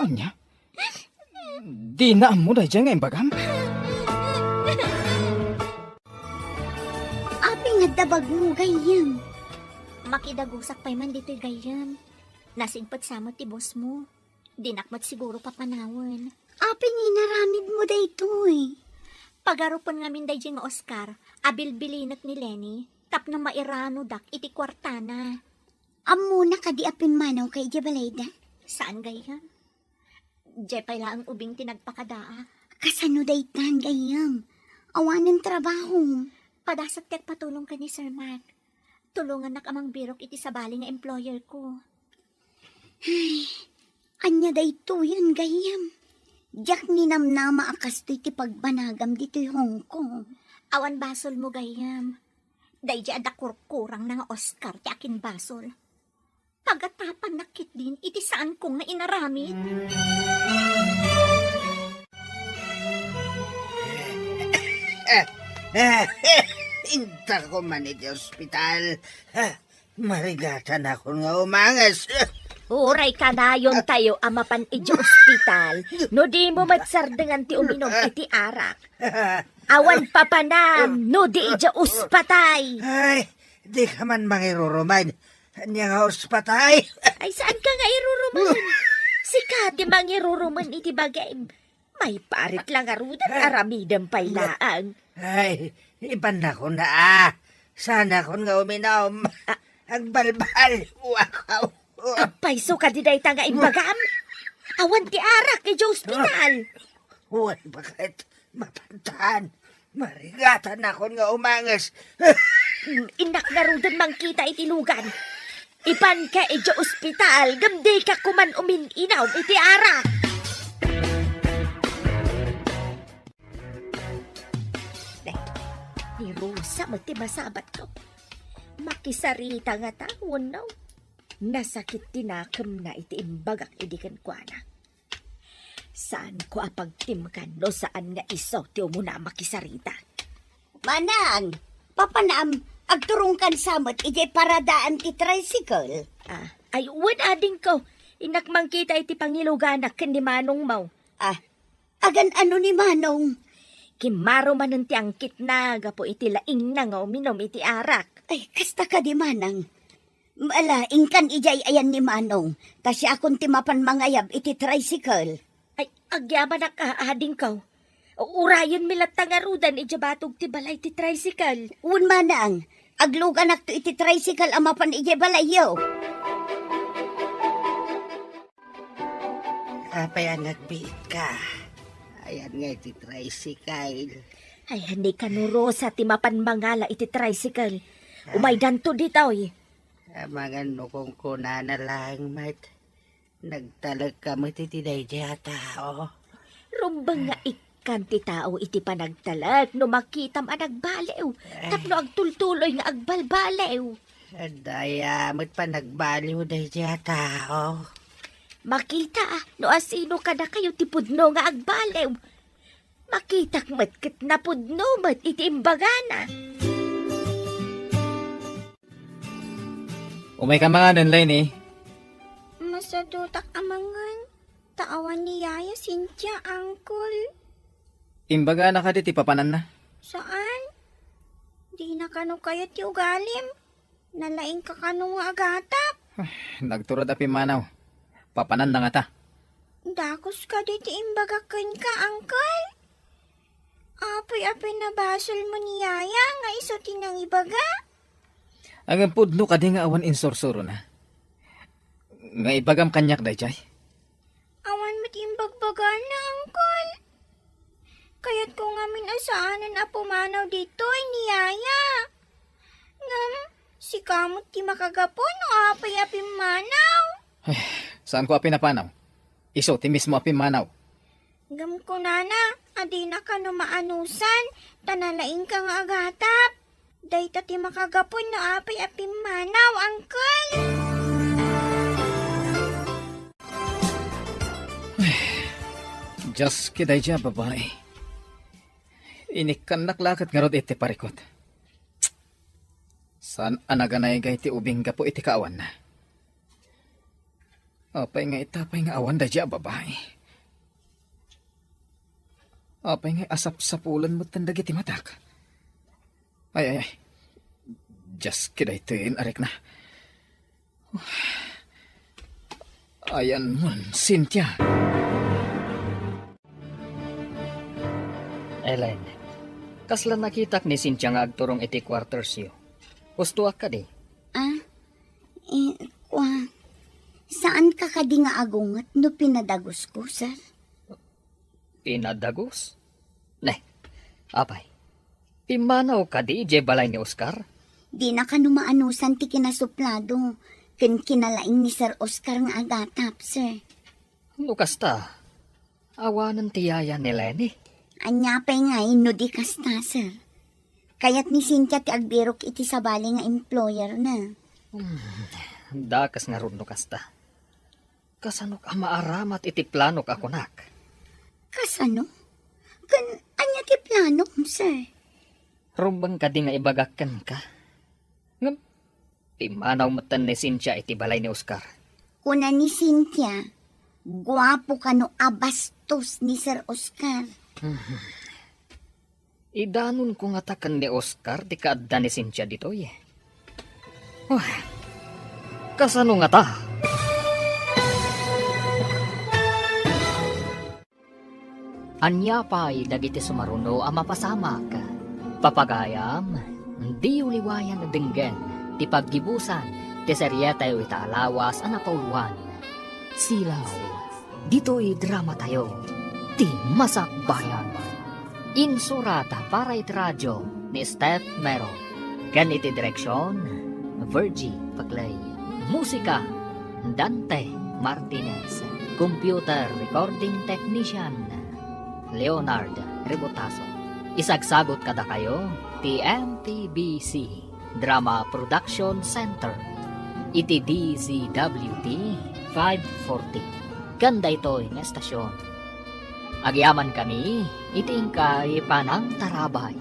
Anya? Di na mo day jay nga imbagam. Apay nga dabag mo gayam. Makidagusak pa'y man dito'y gayam. Nasigpat samot ti boss mo. Dinakmat siguro papanawan. Apay nga inaramid mo daytoy. Pagarupon nga min dayjay nga Oscar, abilbilinat ni Lenny, tap na mairano dak iti kwartana. Amo na kadi apin manaw kay Jabalayda. Saan gayam? Jay pala ang ubing tinagpakadaa. Kasano daytan gayam. Awanan trabaho. Padasat tek patulong ka ni Sir Mark. Tulungan nak amang birok iti sabali nga employer ko. Anya dayto yan gayam. Diyak ni namnama akas to iti pagbanagam dito'y Hong Kong. Awan basol mo gayam. Dayjay ada kurkurang na nga Oscar ti akin basol. Pagatapan nakit din iti saan kong nga inaramid. Inta ko man iti ospital. Marigatan ako nga umangas. Uray ka na yon tayo amapan iti ospital. No di mo magsardengan ti uminom iti arak. Awan papanam no di iti ospatay. Ay, di ka man mangiruruman. Anya nga ospatay. Ay saan ka nga iruruman? Sikat di mangiruruman iti bagay. May parit lang arudan aramidang pailaang. Ay, iban na ko na. Sana ko nga uminom. Ang balbal. Wakaw. Apay so ka di day tanga imbagam. Awan ti arak iti ospital. Huwag bakit mapantahan. Marigatan ako nga umangas. Inak na rudan mangkita iti lugan. Iban ka iti ospital. Gamdi ka kuman uminaw iti arak. Ni Rosa, magtimasabat ko. Makisarita nga tawon no. Nasakit tinakam na iti imbagak idikan ko na. Saan ko apagtimkan no saan nga isaw ti umuna makisarita. Manang, papanam, agturungkan samot iti paradaan ti tricycle. Ay uwan ading ko. Inak mangkita iti pangiluganak ken ni Manong Mau. Agan ano ni Manong? Kimaro manon ti angkit na gapo iti laing na nga uminom iti arak. Ay, kasta ka di Manang. Ala, ingkan ijay ayan ni Manong. Kasi akong timapan mangayab iti tricycle. Ay, agyaman na kaading ka. Urayon milat tangarudan ijabatog ti balay ti tricycle. Un manang, aglugan ak to iti tricycle amapan ijay balayo. Apay ang nagbiit ka. Ayan nga iti tricycle. Ay, hindi ka nuro sa timapan mangala iti tricycle. Umaydan to dito eh. Mga nukong kuna na lang, mat. Nagtalag ka mo iti tinay tao. Rumbang nga ikan ti tao iti panagtalag no makitam ang nagbalew. Tapno agtultuloy nga agbalbalew. Daya, mo't pa nagbaliw na tao. Makita no asino ka na kayo tipudno nga agbalew. Makitak matkit na pudno mat iti imbagana. Umay ka mga nanlay ni. Masadutak amangan. Taawan ni Yaya, Cynthia, Uncle. Imbaga na ka di ti papanan na. Saan? Di na kano kayo ti ugalim. Nalaing ka kano nga agatap. Nagturad api manaw. Papanan na nga ta. Dakos ka di ti imbagakan ka, Uncle. Apoy-apoy na basol mo ni Yaya nga iso tinang ibaga. Ang pudno ka di nga awan insorsuro na. Nga ibagam kanyak day jay. Awan mo ti imbagbagan na, Uncle. Kaya't kung amin asaanan na pumanaw dito ay ni Yaya. Ngam, si kamot ti makagapon o apay-api manaw. Saan ko api napanaw? Iso, ti mismo api manaw. Ngam ko nana, adi na ka no maanusan, tanalaing ka nga agatap. Dayta ti makagapon no apay-api manaw, Uncle. Diyos kiday dya, babae. Inikan naklakat nga rod iti parikot. Saan anaganay ga iti ubing ka po iti kaawan na? Apay nga itapay nga awan da dya, babae. Apay nga asap-sapulan mo tandag iti matak. Ay. Diyos kiday tuin, arik na. Ayan mo, Cynthia. Ellen, kasla nakitak ni Cynthia nga agturong iti quarters yo. Gusto ka di. Saan ka kadi nga agungat no pinadagos ko, sir? Pinadagos? Neh, apay. Pimanaw ka di, je balay ni Oscar? Di na ka numaanusan ti kinasuplado. Ken kinalaing ni Sir Oscar nga agatap, sir. Lukas ta. Awanan ti yaya ni Lenny. Anyapay nga no di kasta, sir. Kaya't ni Cynthia ti agbirok iti sabali nga employer na. Dakas nga ron lukas ta. Kasanok ang maaramat iti planok ako nak. Kasano? Anya ti plano, sir? Rumbang ka di nga ibagakan ka. Ngam, pimanaw matan ni Cynthia iti balay ni Oscar. Kuna ni Cynthia, guwapo ka no abastos ni Sir Oscar. Idanon ko nga takan ni Oscar di kaadda ni Cynthia dito eh. Kasano nga ta? Anya pa'y dagiti sumaruno ang mapasamak. Papagayam, di uliwayan na dinggen, ti paggibusan, ti seryeta yu itaalawas ang napauluan. Silaw, dito'y drama tayo, ti Masakbayan. Insurata para iti radyo ni Steph Mero. Kan iti direksyon, Virgie Paclay. Musika, Dante Martinez. Computer recording technician, Leonard Rebotaso. Isagsagot kada kayo, TMTBC Drama Production Center. Iti DZWT 540. Ganda ito'y nga estasyon. Agyaman kami, iting kay Panang Tarabay.